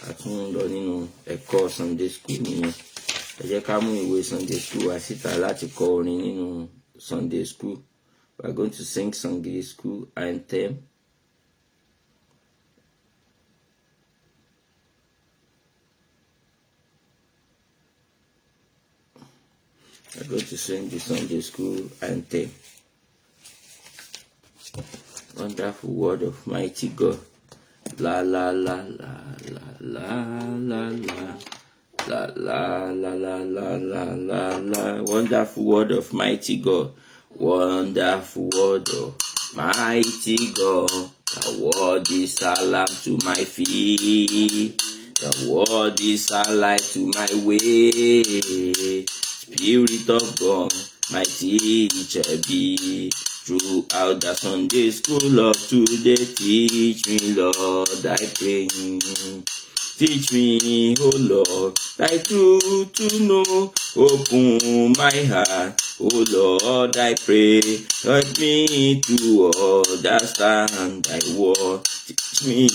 a tún lọ nínú ẹ̀kọ́ Sunday school nìyẹn. Ẹ jẹ́ ká mú ìwé Sunday school wá síta láti kọ orin nínú Sunday school. We are going to sing Sunday school anthem. We are going to sing the Sunday school anthem. Wonderful word of mighty God. La la la la la la la la. La la la la la la la la. Wonderful word of mighty God. Wonderful word of mighty God. The word is a lamp to my feet. The word is a light to my way. Spirit of God, my teacher be. Throughout the Sunday school of today, teach me, Lord, I pray. Teach me, oh Lord, thy truth to know. Open my heart, oh Lord, I pray. Help me to understand thy word. Teach me,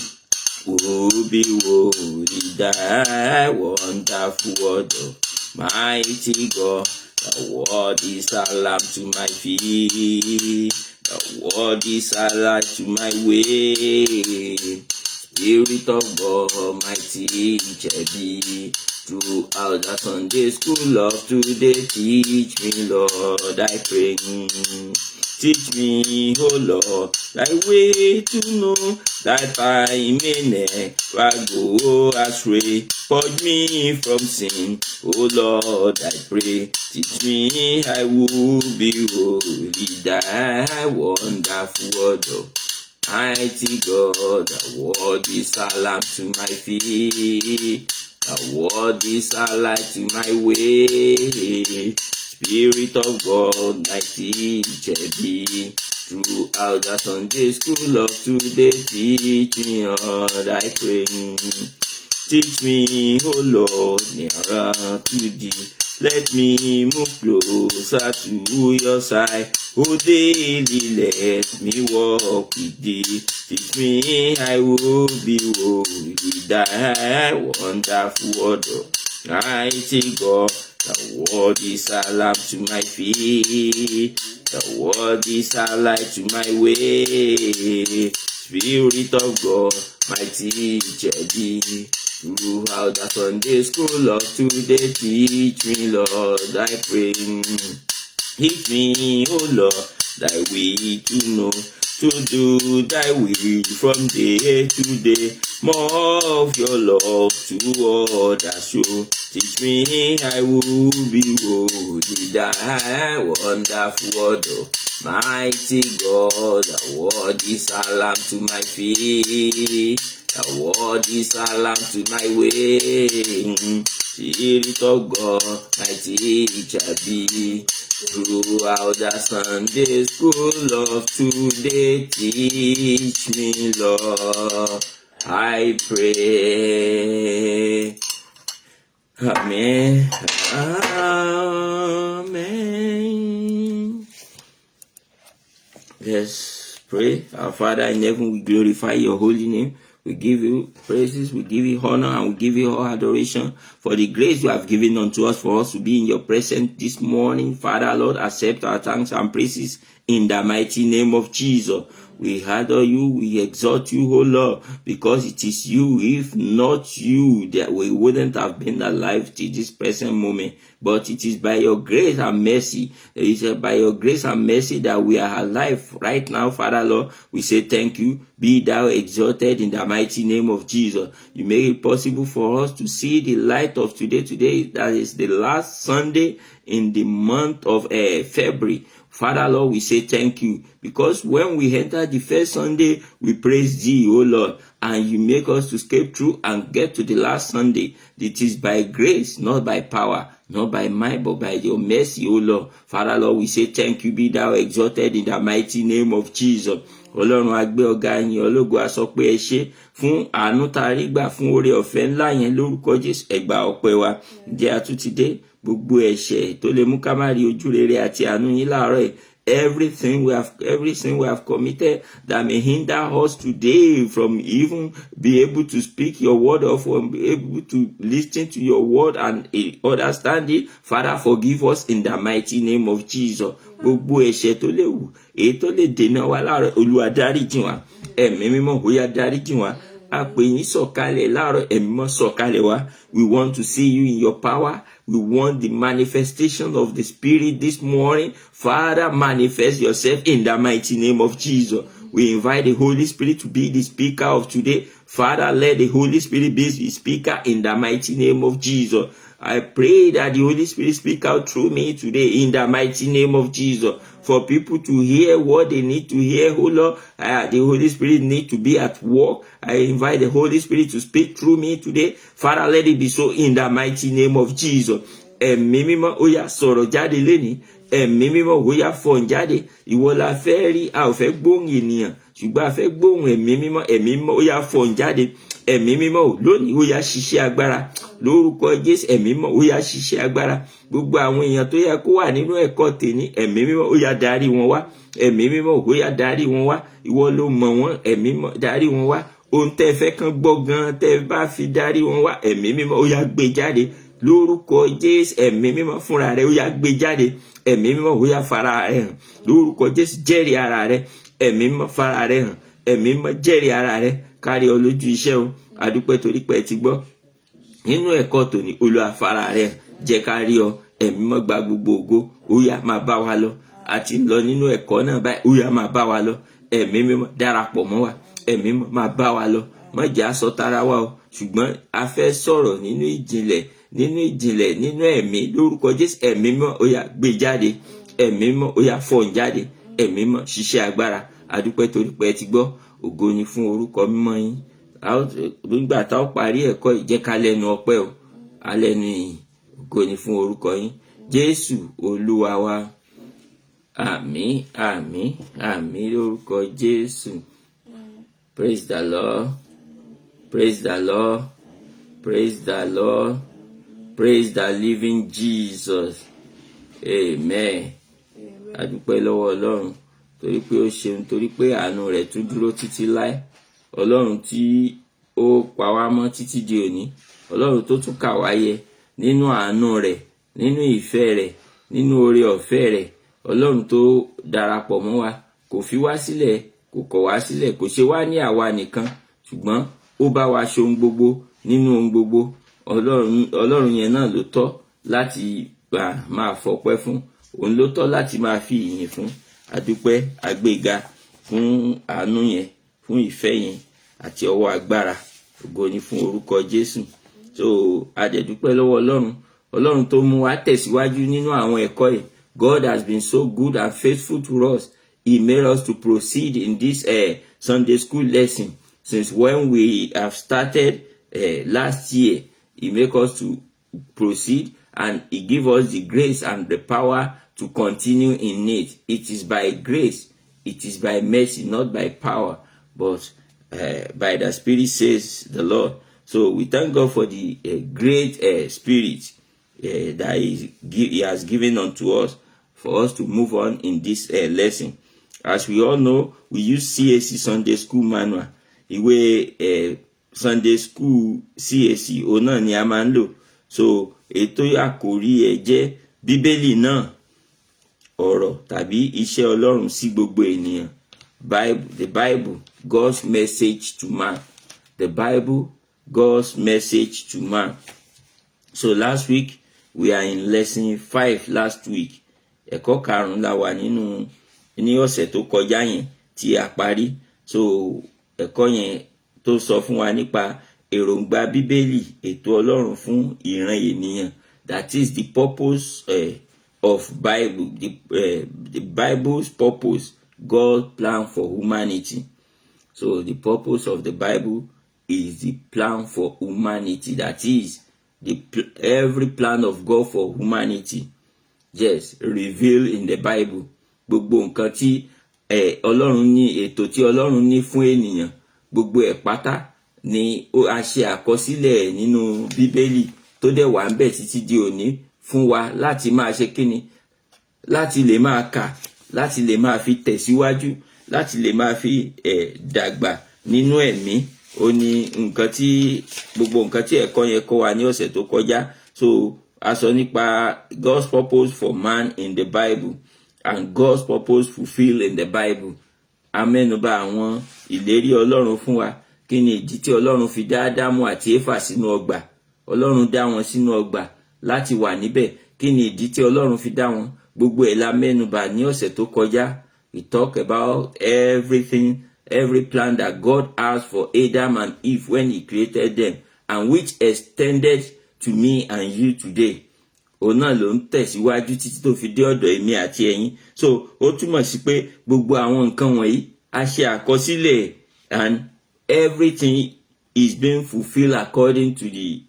oh, behold, thy wonderful word of mighty God. The word is a lamp to my feet. The word is a light to my way. Spirit of God, my teacher be. Throughout the Sunday school of today, teach me, Lord, I pray. Teach me, oh Lord, thy way to know, that I may never go astray. Purge me from sin, oh Lord, I pray. Teach me, I will be holy, thy wonderful word of mighty God. The word is a lamp to my feet. The word is a light to my way. Spirit of God, my teacher be. Throughout the Sunday school of today, teach me all I pray. Teach me, oh Lord, nearer to thee. Let me move closer to your side. Oh, daily let me walk with thee. Teach me, I will be holy, thy wonderful word of mighty God. The word is a lamp to my feet. The word is a light to my way. Spirit of God, my teacher be. Throughout the Sunday school of today, teach me, Lord, I pray. Teach me, oh Lord, thy way to know, to do thy will from day to day. More of your love to others show. Teach me, I will be holy, thy wonderful word of mighty God. The word is a lamp to my feet. The word is a lamp to my way. Spirit of God, my teacher be. Throughout the Sunday school of today, teach me, Lord, I pray. Amen. Amen. Let's pray. Our Father in heaven, we glorify your holy name. We give you praises, we give you honor, and we give you all adoration for the grace you have given unto us for us to be in your presence this morning. Father, Lord, accept our thanks and praises in the mighty name of Jesus. We adore you, we exalt you, O Lord, because it is you. If not you, that we wouldn't have been alive till this present moment. But it is by your grace and mercy. It is by your grace and mercy that we are alive right now, Father, Lord. We say thank you. Be thou exalted in the mighty name of Jesus. You make it possible for us to see the light of today. Today, that is the last Sunday in the month of February. Father, Lord, we say thank you, because when we enter the first Sunday, we praise thee, O Lord, and you make us to escape through and get to the last Sunday. It is by grace, not by power, not by might, but by your mercy, O Lord. Father, Lord, we say thank you. Be thou exalted in the mighty name of Jesus. Ọlọ́run agbé ọ̀gá yín ológo a sọ pé ẹ ṣé fún àánú tá a rí gbà, fún oore ọ̀fẹ́ ńlá yẹn lórúkọ Jésù. Ẹ gbà ọpẹ́ wa. Ǹjẹ́ a tún ti dé? Gbogbo ẹ̀ṣẹ̀ tó lè mú ká má rí ojú rere àti àánú yín láàárọ̀ yìí, everything we have committed that may hinder us today from even be able to speak your word or from be able to listen to your word and understand it. Father, forgive us in the mighty name of Jesus. Gbogbo ẹ̀ṣẹ̀ tó léwu èyí tó lè dènà wa láàárọ̀ Olúwa dáríjì wá. Ẹ̀mí mímọ́ ó yá dáríjì wá. A pè yín sọ̀kalẹ̀ láàárọ̀, ẹ̀mí mímọ́ sọ̀kalẹ̀ wá. We want to see you in your power. We want the manifestation of the Spirit this morning. Father, manifest yourself in the mighty name of Jesus. We invite the Holy Spirit to be the speaker of today. Father, let the Holy Spirit be the speaker in the mighty name of Jesus. I pray that the Holy Spirit speak out through me today in the mighty name of Jesus. For people to hear what they need to hear, oh Lord, the Holy Spirit need to be at work. I invite the Holy Spirit to speak through me today. Father, let it be so in the mighty name of Jesus. Ẹ̀mí mímọ́ ó yá sọ̀rọ̀ jáde lénìí. Ẹ̀mí mímọ́ ó yá fọ̀n jáde. Ìwọ la fẹ́ rí, a ò fẹ́ gbóhùn ènìyàn, ṣùgbọ́n a fẹ́ gbóhùn ẹ̀mí mímọ́. Ẹ̀mí mímọ́ ó yá fọ̀n jáde. Ẹ̀mí mímọ́ lónìí ó yá ṣiṣẹ́ agbára. Lórúkọ Jésù, ẹ̀mí mímọ́ ó yá ṣiṣẹ́ agbára. Gbogbo àwọn èèyàn tó yẹ kó wà nínú ẹ̀kọ́ tèmi, ẹ̀mí mímọ́ ó yá darí wọn wá. Ẹ̀mí mímọ́ ó yá darí wọn wá. Ìwọ ló mọ̀ wọ́n, ẹ̀mí mímọ́ darí wọn wá. Ohun tẹ́ fẹ́ kàn gbọ́ gan tẹ́ bá fi darí wọn wá, ẹ̀mí mímọ́ ó yá gbé jáde. Lórúkọ Jésù, ẹ̀mí mímọ́ fúnra rẹ̀ ó yá gbé jáde. Ẹ̀mí mímọ́ ó yá fara rẹ̀ hàn. Lórúkọ Jésù, jẹ́rìí ara rẹ̀. Ẹ̀mí mímọ́ fara rẹ̀ hàn. Ẹ̀mí mímọ́ jẹ́rìí ara rẹ̀. Kárí ọ lójú iṣẹ́ o. Adúpẹ́ torí pé ẹ ti gbọ́. Nínú ẹ̀kọ́ tòní, Olúwa fara rẹ̀ jẹ́ ká rí ọ. Ẹ̀mí mímọ́ gba gbogbo ògo. Ó yá máa bá wa lọ. Àti lọ nínú ẹ̀kọ́ náà báyìí. Ó yá máa bá wa lọ. Ẹ̀mí mímọ́ darapọ̀ mọ́ wa. Ẹ̀mí mímọ́ máa bá wa lọ. Má jẹ́ á sọ tara wa o. Ṣùgbọ́n a fẹ́ sọ̀rọ̀ nínú ìjìnlẹ̀, nínú ẹ̀mí. Lórúkọ Jésù, ẹ̀mí mímọ́ ó yá gbé jáde. Ẹ̀mí mímọ́ ó yá fọ̀n jáde. Ẹ̀mí mímọ́ ṣiṣẹ́ agbára. Adúpẹ́ torí pé ẹ ti gbọ́. Ògo ni fún orúkọ mímọ́ yín. Nígbà tá ó parí ẹ̀kọ́ ìjẹ́kálẹ́nu ọpẹ́ o. Alẹ́nu ìyìn. Ògo ni fún orúkọ yín. Jésù Olúwa wa. Àmín, àmín, àmín lórúkọ Jésù. Praise the Lord. Praise the Lord. Praise the Lord. Praise the living Jesus. Amen. Adúpẹ́ lọ́wọ́ Ọlọ́run torí pé ó ṣeun, torí pé àánú rẹ̀ tún dúró títí láé. Ọlọ́run tí ó pa wá mọ́ títí di òní. Ọlọ́run tó tún kà wá yẹ nínú àánú rẹ̀, nínú ìfẹ́ rẹ̀, nínú oore ọ̀fẹ́ rẹ̀. Ọlọ́run tó darapọ̀ mọ́ wa, kò fi wá sílẹ̀, kò kọ̀ wá sílẹ̀, kò ṣe wá ní àwa nìkan, ṣùgbọ́n ó bá wa ṣe ohun gbogbo nínú ohun gbogbo. Ọlọ́run yẹn náà ló tọ́ láti máa fọpẹ́ fún. Òun ló tọ́ láti máa fi ìyìn fún. Adúpẹ́, àgbéga fún àánú yẹn, fún ìfẹ́ yẹn àti ọwọ́ agbára. Ògo ni fún orúkọ Jésù. So adẹ̀dúpẹ́ lọ́wọ́ Ọlọ́run. Ọlọ́run tó mú wa tẹ̀síwájú nínú àwọn ẹ̀kọ́ yìí. God has been so good and faithful to us. He made us to proceed in this Sunday school lesson. Since when we have started last year, He made us to proceed and He gave us the grace and the power to continue in it. It is by grace, it is by mercy, not by power, but by the Spirit, says the Lord. So we thank God for the great Spirit that He has given unto us for us to move on in this lesson. As we all know, we use CAC Sunday School Manual. Ìwé Sunday School CAC ọ̀nà ni a máa ń lò. So ètò àkòrí ẹ̀ jẹ́ Bíbélì náà, ọ̀rọ̀ tàbí iṣẹ́ Ọlọ́run sí gbogbo ènìyàn. The Bible, God's message to man. The Bible, God's message to man. So last week we are in lesson 5 last week. Ẹ̀kọ́ karùn-ún la wà nínú ní ọ̀sẹ̀ tó kọjá yẹn tí a parí. So ẹ̀kọ́ yẹn tó sọ fún wa nípa èròǹgbà Bíbélì, ètò Ọlọ́run fún ìran ènìyàn. That is the purpose of Bible, the Bible's purpose, God's plan for humanity. So the purpose of the Bible is the plan for humanity. That is every plan of God for humanity. Yes, revealed in the Bible. Gbogbo nǹkan tí Ọlọ́run ní, ètò tí Ọlọ́run ní fún ènìyàn, gbogbo ẹ̀ pátá ni a ṣe àkọsílẹ̀ nínú Bíbélì tó dẹ̀ wà ńbẹ̀ títí di òní fún wa láti máa ṣe kíni, láti lè máa kà, láti lè máa fi tẹ̀síwájú, láti lè máa fi dàgbà nínú ẹ̀mí. Ó ní nǹkan tí gbogbo nǹkan tí ẹ̀kọ́ yẹn kọ́ wa ní ọ̀sẹ̀ tó kọjá. So a sọ nípa God's purpose for man in the Bible and God's purpose fulfilled in the Bible. A mẹ́nubà àwọn ìlérí Ọlọ́run fún wa. Kí ni ìdí tí Ọlọ́run fi dá Ádámù àti Éfà sínú ọgbà? Ọlọ́run dá wọn sínú ọgbà láti wà níbẹ̀. Kí ni ìdí tí Ọlọ́run fi dá wọn? Gbogbo ẹ̀ la mẹ́nubà ní ọ̀sẹ̀ tó kọjá. We talk about everything, every plan that God has for Adam and Eve when he created them, and which extended to me and you today. Òun náà ló ń tẹ̀síwájú títí tó fi dé ọ̀dọ̀ èmi àti ẹ̀yin. So ó túmọ̀ sí pé gbogbo àwọn nǹkan wọ̀nyí a ṣe àkọsílẹ̀, and everything is being fulfilled according to the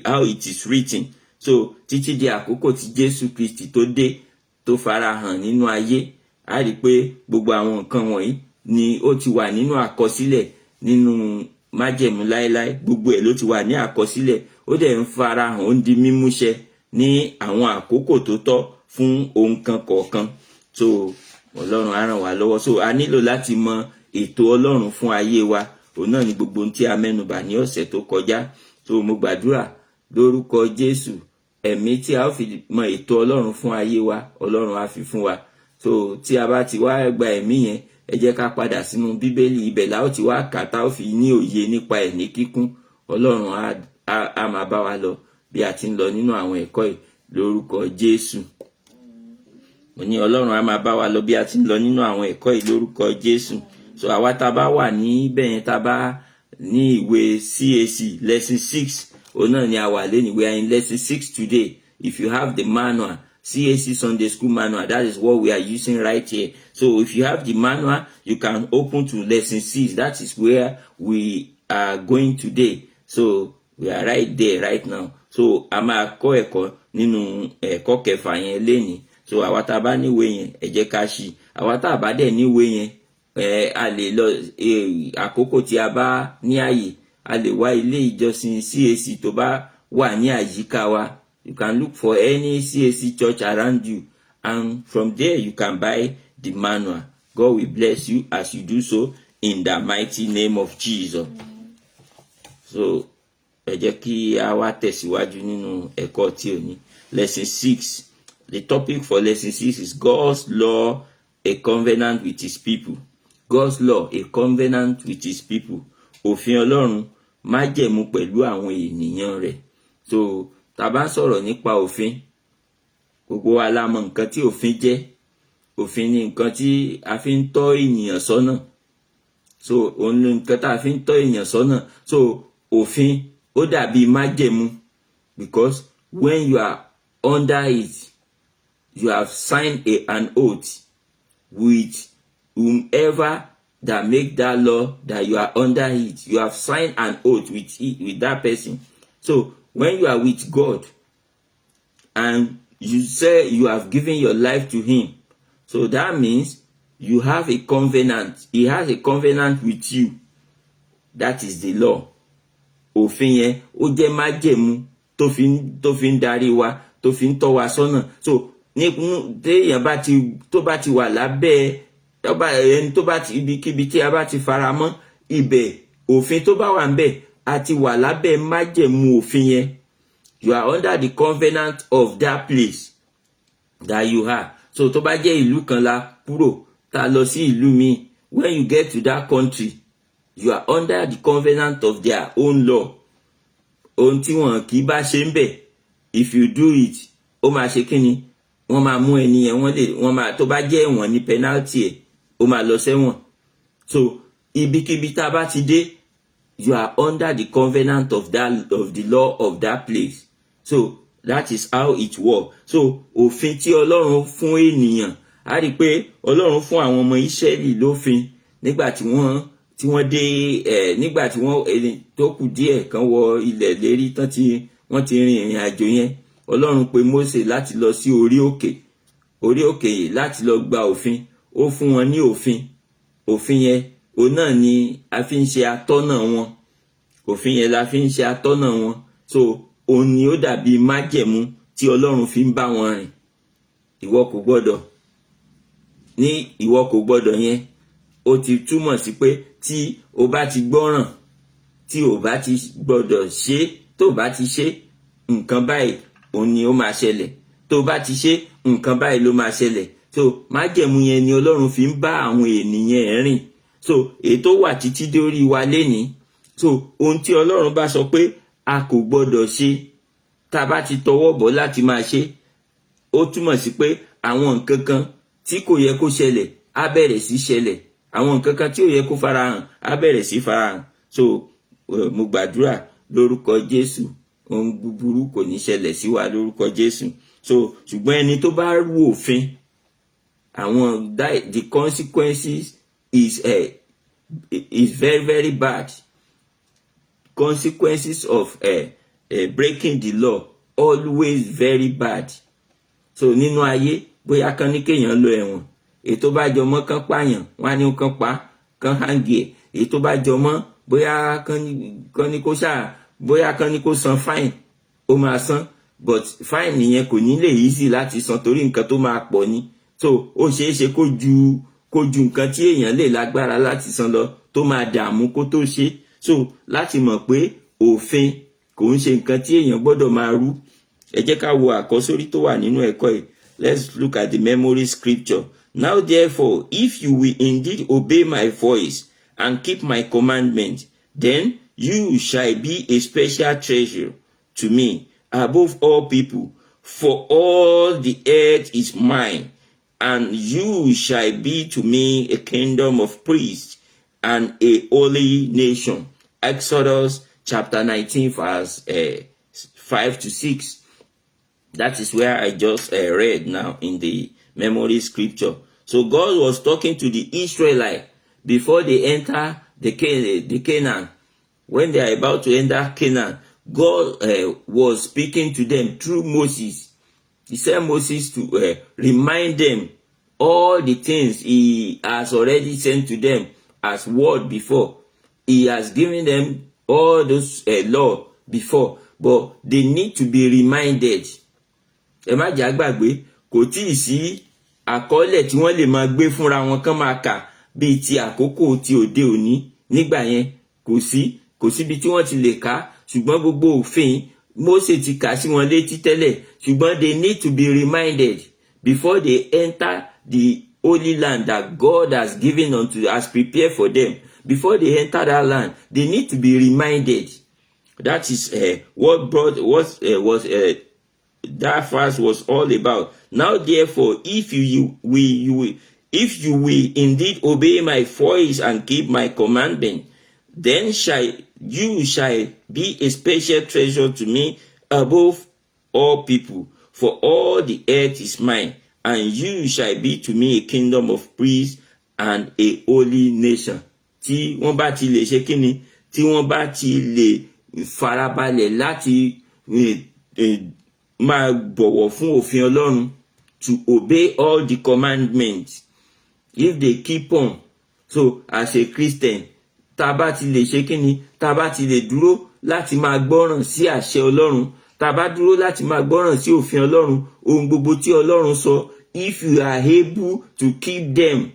how it is written. So títí di àkókò tí Jésù Kristi tó dé, tó farahàn nínú ayé, a rí pé gbogbo àwọn nǹkan wọ̀nyí ni ó ti wà nínú àkọsílẹ̀ nínú májẹ̀mú láéláé. Gbogbo ẹ̀ ló ti wà ní àkọsílẹ̀, ó dẹ̀ ń farahàn, ó ń di mímúṣẹ ní àwọn àkókò tó tọ́ fún ohun kan kọ̀ọ̀kan. So Ọlọ́run á ràn wá lọ́wọ́. So a nílò láti mọ ètò Ọlọ́run fún ayé wa. Òun náà ni gbogbo ohun tí a mẹ́nubà ní ọ̀sẹ̀ tó kọjá. So mo gbàdúrà lórúkọ Jésù, ẹ̀mí tí a ó fi mọ ètò Ọlọ́run fún ayé wa, Ọlọ́run á fi fún wa. So tí a bá ti wá gba ẹ̀mí yẹn, ẹ jẹ́ ká padà sínú Bíbélì. Ibẹ̀ la ó ti wá kà tá ó fi ní òye nípa ẹ̀ ní kíkún. Ọlọ́run á máa bá wa lọ bí a ti ń lọ nínú àwọn ẹ̀kọ́ yìí lórúkọ Jésù. Mo ní Ọlọ́run á máa bá wa lọ bí a ti ń lọ nínú àwọn ẹ̀kọ́ yìí lórúkọ Jésù. So àwa tá bá wà níbẹ̀ yẹn, tá bá ní ìwé CAC lesson 6, òun náà ni a wà lẹ́nu. We are in lesson 6 today. If you have the manual, CAC Sunday School manual, that is what we are using right here. So if you have the manual, you can open to lesson 6. That is where we are going today. So we are right there right now. So a máa kọ́ ẹ̀kọ́ nínú ẹ̀kọ́ kẹfà yẹn lénìí. So àwa tá bá níwé yẹn, ẹ jẹ́ ká ṣí. Àwa tá bá dẹ̀ níwé yẹn, a lè lọ àkókò tí a bá ní àyè, a lè wá ilé ìjọsìn CAC tó bá wà ní àyíká wa. You can look for any CAC church around you, and from there you can buy the manual. God will bless you as you do so in the mighty name of Jesus. So ẹ jẹ́ kí a wá tẹ̀síwájú nínú ẹ̀kọ́ tí òní. Lesson 6. The topic for lesson 6 is God's law, a covenant with his people. God's law, a covenant with his people. Òfin Ọlọ́run, májẹ̀mú pẹ̀lú àwọn ènìyàn rẹ̀. So tá bá sọ̀rọ̀ nípa òfin, gbogbo wa la mọ̀ nǹkan tí òfin jẹ́. Òfin ni nǹkan tí a fi ń tọ́ ènìyàn sọ́nà. So òun ni nǹkan tá a fi ń tọ́ ènìyàn sọ́nà. So òfin ó dàbí májẹ̀mú, because when you are under it, you have signed an oath with whomever that make that law that you are under it. You have signed an oath with that person. So when you are with God and you say you have given your life to him, so that means you have a covenant. He has a covenant with you. That is the law. Òfin yẹn ó jẹ́ májẹ̀mú tó fi ń darí wa, tó fi ń tọ́ wa sọ́nà. So téèyàn tó bá ti wà lábẹ́ ẹni tó bá ti ibikíbi tí a bá ti fara mọ́ ibẹ̀, òfin tó bá wà ńbẹ̀, a ti wà lábẹ́ májẹ̀mú òfin yẹn. You are under the covenant of that place that you are. So tó bá jẹ́ ìlú kan la kúrò tá lọ sí ìlú míì, when you get to that country, you are under the covenant of their own law. Ohun tí wọn kì í bá ṣe ń bẹ̀, if you do it, ó máa ṣe kíni? Wọ́n máa mú ẹni yẹn, wọ́n máa tó bá jẹ́ ẹ̀wọ̀n ní penalty ẹ̀, ó máa lọ sẹ́wọ̀n. So ibikíbi tá bá ti dé, you are under the covenant of the law of that place. So that is how it works. So òfin tí Ọlọ́run fún ènìyàn, a rí pé Ọlọ́run fún àwọn ọmọ Ísírẹ́lì lófin nígbà tí wọ́n dé nígbà tí wọ́n tó kù díẹ̀ kan wọ ilẹ̀ lérí tán tí wọ́n ti rin ìrìn àjò yẹn. Ọlọ́run pè Mósè láti lọ sí orí òkè láti lọ gba òfin. Ó fún wọn ní òfin yẹn, òun náà ni a fi ń ṣe atọ́nà wọn. Òfin yẹn la fi ń ṣe atọ́nà wọn. So òun ni ó dàbí májẹ̀mú tí Ọlọ́run fi ń bá wọn rìn. Ìwọ kò gbọdọ̀ ní ìwọ kò gbọ́dọ̀ yẹn, ó ti túmọ̀ sí pé tí o bá ti gbọ́ràn, tí o bá ti gbọ́dọ̀ ṣe, tó bá ti ṣe nǹkan báyìí òun ni ó máa ṣẹlẹ̀, tó bá ti ṣe nǹkan báyìí ló máa ṣẹlẹ̀. So májẹ̀mú yẹn ni Ọlọ́run fi ń bá àwọn ènìyàn rìn. So ètò wà títí dé orí wa lénìí. So ohun tí Ọlọ́run bá sọ pé a kò gbọ́dọ̀ ṣe, tá bá ti tọwọ́ bọ̀ láti máa ṣe, ó túmọ̀ sí pé àwọn nǹkan kan tí kò yẹ kó ṣẹlẹ̀ á bẹ̀rẹ̀ sí ṣẹlẹ̀, àwọn nǹkan kan tí ò yẹ kó farahàn á bẹ̀rẹ̀ sí farahàn. So mo gbàdúrà lórúkọ Jésù, ohun búburú kò ní ṣẹlẹ̀ sí wa lórúkọ Jésù. So ṣùgbọ́n ẹni tó bá rú òfin, àwọn the consequences is very very bad. Consequences of breaking the law always very bad. So nínú ayé, bóyá kan ní kéèyàn lọ ẹ̀wọ̀n, èyí tó bá jọmọ́ kan pààyàn, wọ́n á ní kan pa, kan hangi ẹ̀. Èyí tó bá jọmọ́ bóyá kan ní kó bóyá kan ní kó san fine, ó máa san, but fine yẹn kò ní lè easy láti san torí nǹkan tó máa pọ̀ ni. So ó ṣeé ṣe kó ju nǹkan tí èèyàn lè lágbára láti san lọ, tó máa dààmú kó tó ṣe. So láti mọ̀ pé òfin kò ń ṣe nǹkan tí èèyàn gbọ́dọ̀ máa rú. Ẹ jẹ́ ká wo àkọ́sórí tó wà nínú ẹ̀kọ́ yìí. Let's look at the memory scripture. Now therefore, if you will indeed obey my voice and keep my commandment, then you shall be a special treasure to me above all people, for all the earth is mine, and you shall be to me a kingdom of priests and a holy nation. Exodus chapter 19 verse 5-6. That is where I just read now in the memory scripture. So God was talking to the Israelites before they enter the Canaan. When they are about to enter Canaan, God was speaking to them through Moses. He sent Moses to remind them all the things he has already sent to them as word before. He has given them all those law before, but they need to be reminded. Ẹ má jẹ́ àgbàgbé, kò tíì sí àkọọ́lẹ̀ tí wọ́n lè máa gbé fúnra wọn kán máa kà bíi ti àkókò ti òde òní. Nígbà yẹn kò síbi tí wọ́n ti lè kà, ṣùgbọ́n gbogbo òfin Mósè ti kà sí wọn létí tẹ́lẹ̀. Ṣùgbọ́n they need to be reminded before they enter the holy land that God has given has prepared for them. Before they enter that land, they need to be reminded. That is what that verse was all about. Now therefore, if you will indeed obey my voice and keep my commandment, then you shall be a special treasure to me above all people, for all the earth is mine, and you shall be to me a kingdom of priests and a holy nation. Tí wọ́n bá ti lè ṣe kíni, tí wọ́n bá ti lè farabalẹ̀ láti máa bọ̀wọ̀ fún òfin Ọlọ́run, to obey all the commandments, if they keep on. So as a Christian, tá bá ti lè ṣe kíni, tá bá ti lè dúró láti máa gbọ́ràn sí àṣẹ Ọlọ́run, tá bá dúró láti máa gbọ́ràn sí òfin Ọlọ́run, ohun gbogbo tí Ọlọ́run sọ, if you are able to keep them,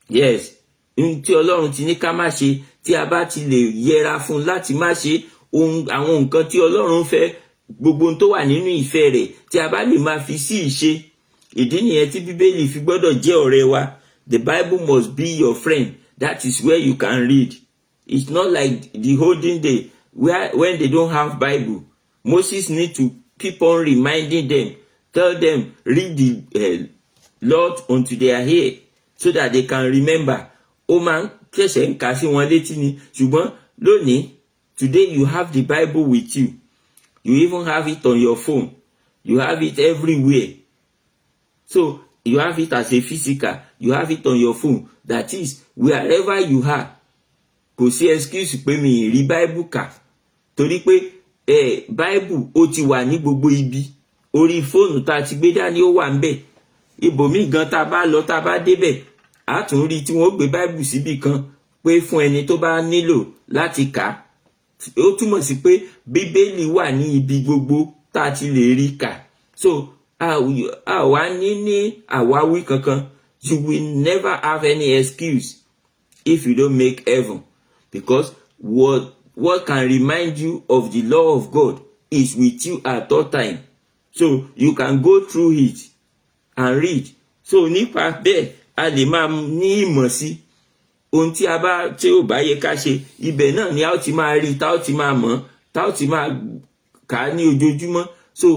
yes, ohun tí Ọlọ́run ti ní ká má ṣe, tí a bá ti lè yẹra fún láti má ṣe àwọn nǹkan tí Ọlọ́run fẹ́, gbogbo ohun tó wà nínú ìfẹ́ rẹ̀, tí a bá lè máa fi sí ìṣe. Ìdí nìyẹn tí Bíbélì fi gbọ́dọ̀ jẹ́ ọ̀rẹ́ wa. The Bible must be your friend. That is where you can read. It's not like the olden day when they don't have Bible. Moses need to keep on reminding them, tell them, read the Lord unto their ear, so that they can remember. Ó máa ń ṣẹ̀ṣẹ̀ ń kà sí wọn létí ni. Ṣùgbọ́n lónìí, today you have the Bible with you. You even have it on your phone. You have it everywhere. So you have it as a physical. You have it on your phone. That is, wherever you are, kò sí excuse pé mi rí Bible kà. Torí pé Bible ó ti wà ní gbogbo ibi. Orí fóònù tá ti gbé dání ó wà ńbẹ̀. Ibòmíì gan tá bá lọ tá bá débẹ̀, a tún rí tí wọ́n gbé Bible síbì kan pé fún ẹni tó bá nílò láti kà. Ó túmọ̀ sí pé Bíbélì wà ní ibi gbogbo tá ti lè rí kà. So a wá ní àwáwí kankan. You will never have any excuse if you don't make heaven, because what can remind you of the law of God is with you at all time. So you can go through it and read. So nípa bẹ́ẹ̀ a lè máa ní ìmọ̀ sí ohun tí ó bá yẹ ká ṣe. Ibẹ̀ náà ni a ó ti máa rí, tá ó ti máa mọ̀, tá ó ti máa kà á ní ojoojúmọ́. So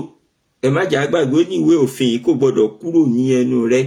ẹ má jà gbàgbé ní ìwé òfin yìí kò gbọdọ̀ kúrò ní ẹnu rẹ.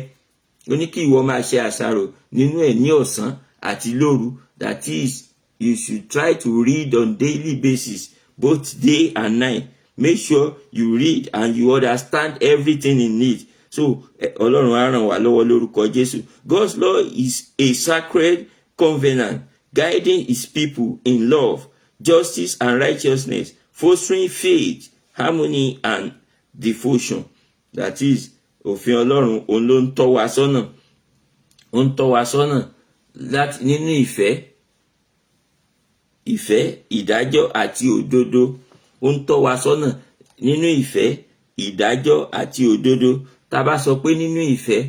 Ó ní kí ìwọ máa ṣe àṣàrò nínú ẹ̀ ní ọ̀sán àti lóru. That is, you should try to read on daily basis, both day and night. Make sure you read and you understand everything in it. So Ọlọ́run á ràn wá lọ́wọ́ lórúkọ Jésù. God's law is a sacred covenant guiding his people in love, justice and righteousness, fostering faith, harmony and devotion. That is, òfin Ọlọ́run òun ló ń tọ́ wa sọ́nà. Ó ń tọ́ wa sọ́nà láti nínú ìfẹ́, ìdájọ́ àti òdodo. Ó ń tọ́ wa sọ́nà nínú ìfẹ́, ìdájọ́ àti òdodo. Tá bá sọ pé nínú ìfẹ́,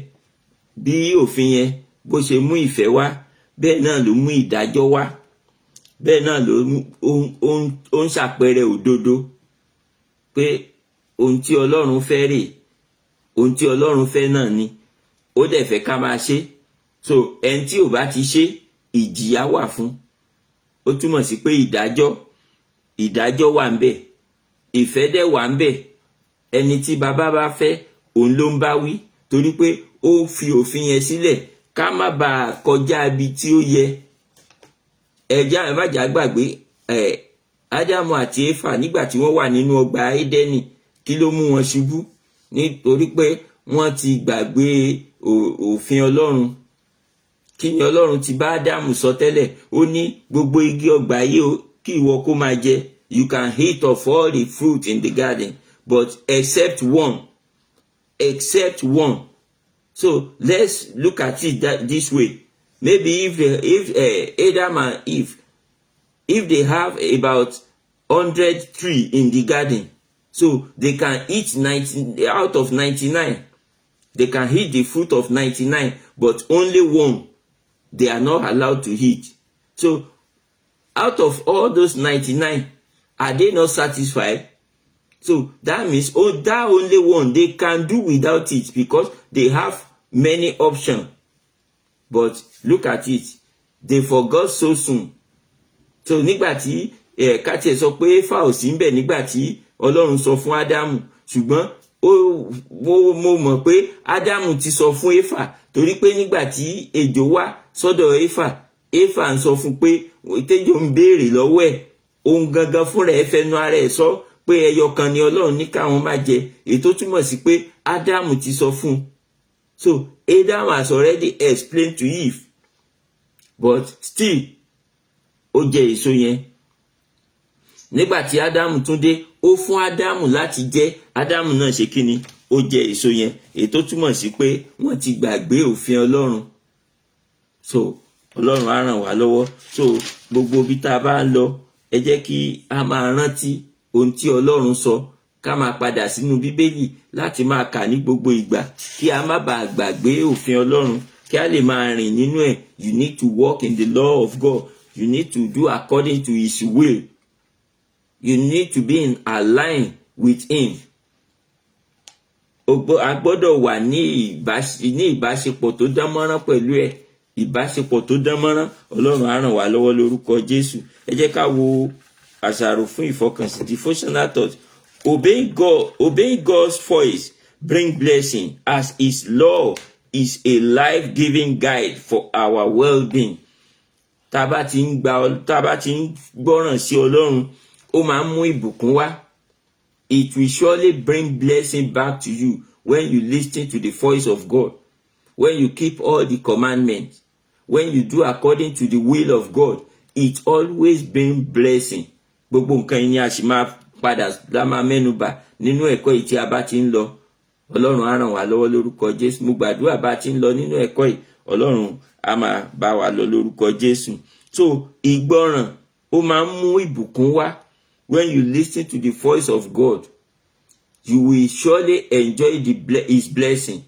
bí òfin yẹn bó ṣe mú ìfẹ́ wá, bẹ́ẹ̀ náà ló mú ìdájọ́ wá. Bẹ́ẹ̀ náà ló ó ń ṣàpẹẹrẹ òdodo pé ohun tí Ọlọ́run fẹ́ rèé, ohun tí Ọlọ́run fẹ́ náà ni ó dẹ̀ fẹ́ ká máa ṣe. So ẹni tí ò bá ti ṣe, ìjìyà wà fún. Ó túmọ̀ sí pé ìdájọ́ wà ńbẹ̀, ìfẹ́ dẹ̀ wà ńbẹ̀. Ẹni tí bàbá bá fẹ́ òun ló ń bá wí, torí pé ó fi òfin yẹn sílẹ̀ ká má bàa kọjá ibi tí ó yẹ. Ẹ má jà gbàgbé Ádámù àti Éfà nígbà tí wọ́n wà nínú ọgbà Édẹ́nì, kí ló mú wọn ṣubú? Nítorí pé wọ́n ti gbàgbé òfin Ọlọ́run. Kí ni Ọlọ́run ti bá Ádámù sọ tẹ́lẹ̀? Ó ní gbogbo igi ọgbà yìí kí ìwọ kó máa jẹ. You can eat of all the fruit in the garden, but except one. Except one. So let's look at it this way. Maybe if Adam and Eve, if they have about 100 trees in the garden, so they can eat 90 out of 99. They can eat the fruit of 99, but only one they are not allowed to eat. So out of all those 99, are they not satisfied? So that means that only one they can do without it, because they have many options. But look at it, they forgot so soon. So nígbà tí ká tiẹ̀ sọ pé Éfà ò sí ńbẹ̀ nígbà tí Ọlọ́run sọ fún Ádámù, ṣùgbọ́n mo mọ̀ pé Ádámù ti sọ fún Éfà, torí pé nígbà tí ejò wá sọ́dọ̀ Éfà ń sọ fún pé tẹ́jọ́ ń béèrè lọ́wọ́ ẹ̀, òun gangan fúnra ẹ̀ fẹnu ara ẹ̀ sọ pé ẹyọ kan ni Ọlọ́run ní káwọn máa jẹ, èyí tó túmọ̀ sí pé Ádámù ti sọ fún un. So Adam has already explained to Eve, but still ó jẹ èso yẹn. Nígbà tí Ádámù tún dé, ó fún Ádámù láti jẹ, Ádámù náà ṣe kíni? Ó jẹ èso yẹn, èyí tó túmọ̀ sí pé wọ́n ti gbàgbé òfin Ọlọ́run. So Ọlọ́run á ràn wá lọ́wọ́. So gbogbo bí tá a bá ń lọ, ẹ jẹ́ kí a máa rántí ohun tí Ọlọ́run sọ, ká máa padà sínú Bíbélì láti máa kà ní gbogbo ìgbà, kí a má bàa gbàgbé òfin Ọlọ́run, kí a lè máa rìn nínú ẹ̀. You need to walk in the law of God. You need to do according to his will. You need to be in align with him. A gbọ́dọ̀ wà ní ìbáṣepọ̀ tó dánmọ́rán pẹ̀lú ẹ̀. Ìbáṣepọ̀ tó dánmọ́rán. Ọlọ́run á ràn wá lọ́wọ́ lórúkọ Jésù. Ẹ jẹ́ ká wo àṣàrò fún ìfọkànsìn, devotional thought. Obeying God's voice bring blessing, as his law is a life-giving guide for our well-being. Tá bá ti ń gbọ́ràn sí Ọlọ́run, ó máa ń mú ìbùkún wá. It will surely bring blessing back to you when you listen to the voice of God, when you keep all the commandments, when you do according to the will of God. It always bring blessing. Gbogbo nǹkan yìí ni a sì máa padà la máa mẹ́nubà nínú ẹ̀kọ́ yìí tí a bá ti ń lọ. Ọlọ́run á ràn wá lọ́wọ́ lórúkọ Jésù. Mo gbàdúrà bá ti ń lọ nínú ẹ̀kọ́ yìí, Ọlọ́run á máa bá wa lọ lórúkọ Jésù. So ìgbọràn ó máa ń mú ìbùkún wá. When you listen to the voice of God, you will surely enjoy his blessing.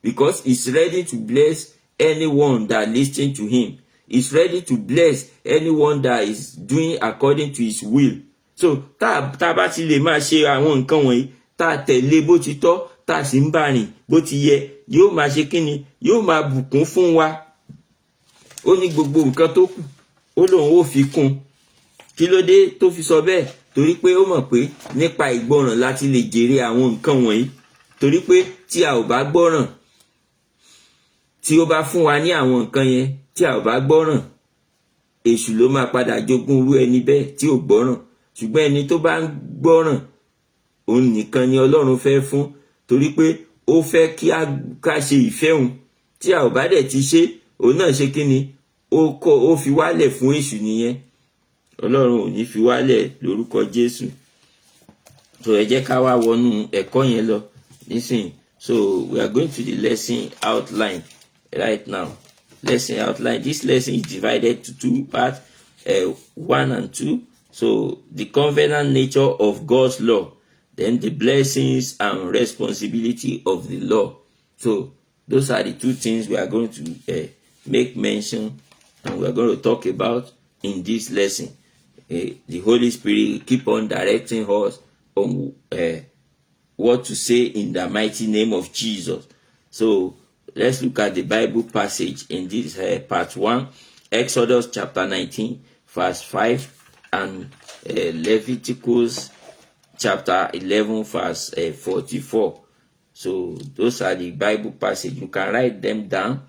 because he's ready to bless anyone that listens to him. He's ready to bless anyone that is doing according to his will. So tá bá ti lè máa ṣe àwọn nǹkan wọ̀nyí, tá tẹ̀lé bó ti tọ́, tá sì ń bá rìn bó ti yẹ, yóò máa ṣe kíni, yóò máa bùkún fún wa. Ó ní gbogbo nǹkan tó kù, ó lóun ó fi kún. Kí ló dé tó fi sọ bẹ́ẹ̀? Torí pé ó mọ̀ pé nípa ìgbọràn láti lè jèrè àwọn nǹkan wọ̀nyí. Torí pé tí a ò bá gbọ́ràn, tí ó bá fún wa ní àwọn nǹkan yẹn, tí a ò bá gbọ́ràn, èṣù ló máa padà jogún irú ẹni bẹ́ẹ̀ tí ò gbọ́ràn. Ṣùgbọ́n ẹni tó bá ń gbọ́ràn, òun nìkan ni Ọlọ́run fẹ́ fún, torí pé ó fẹ́ kí ká ṣe ìfẹ́ òun. Tí a ò bá dẹ̀ ti ṣe, òun náà ṣe kíni, ó fi wálẹ̀ fún èṣù nìyẹn. Ọlọ́run ò ní fi wálẹ̀ lórúkọ Jésù. So ẹ jẹ́ ká wá wọnú ẹ̀kọ́ yẹn lọ nísìnyí. So we are going to the lesson outline right now. Lesson outline. This lesson is divided to two parts, 1 and 2. So the covenant nature of God's law, then the blessings and responsibility of the law. So those are the two things we are going to make mention and we are going to talk about in this lesson. The Holy Spirit keep on directing us on what to say in the mighty name of Jesus. So let's look at the Bible passage in this part 1, Exodus chapter 19, verse 5, and Leviticus chapter 11, verse 44. So those are the Bible passage. You can write them down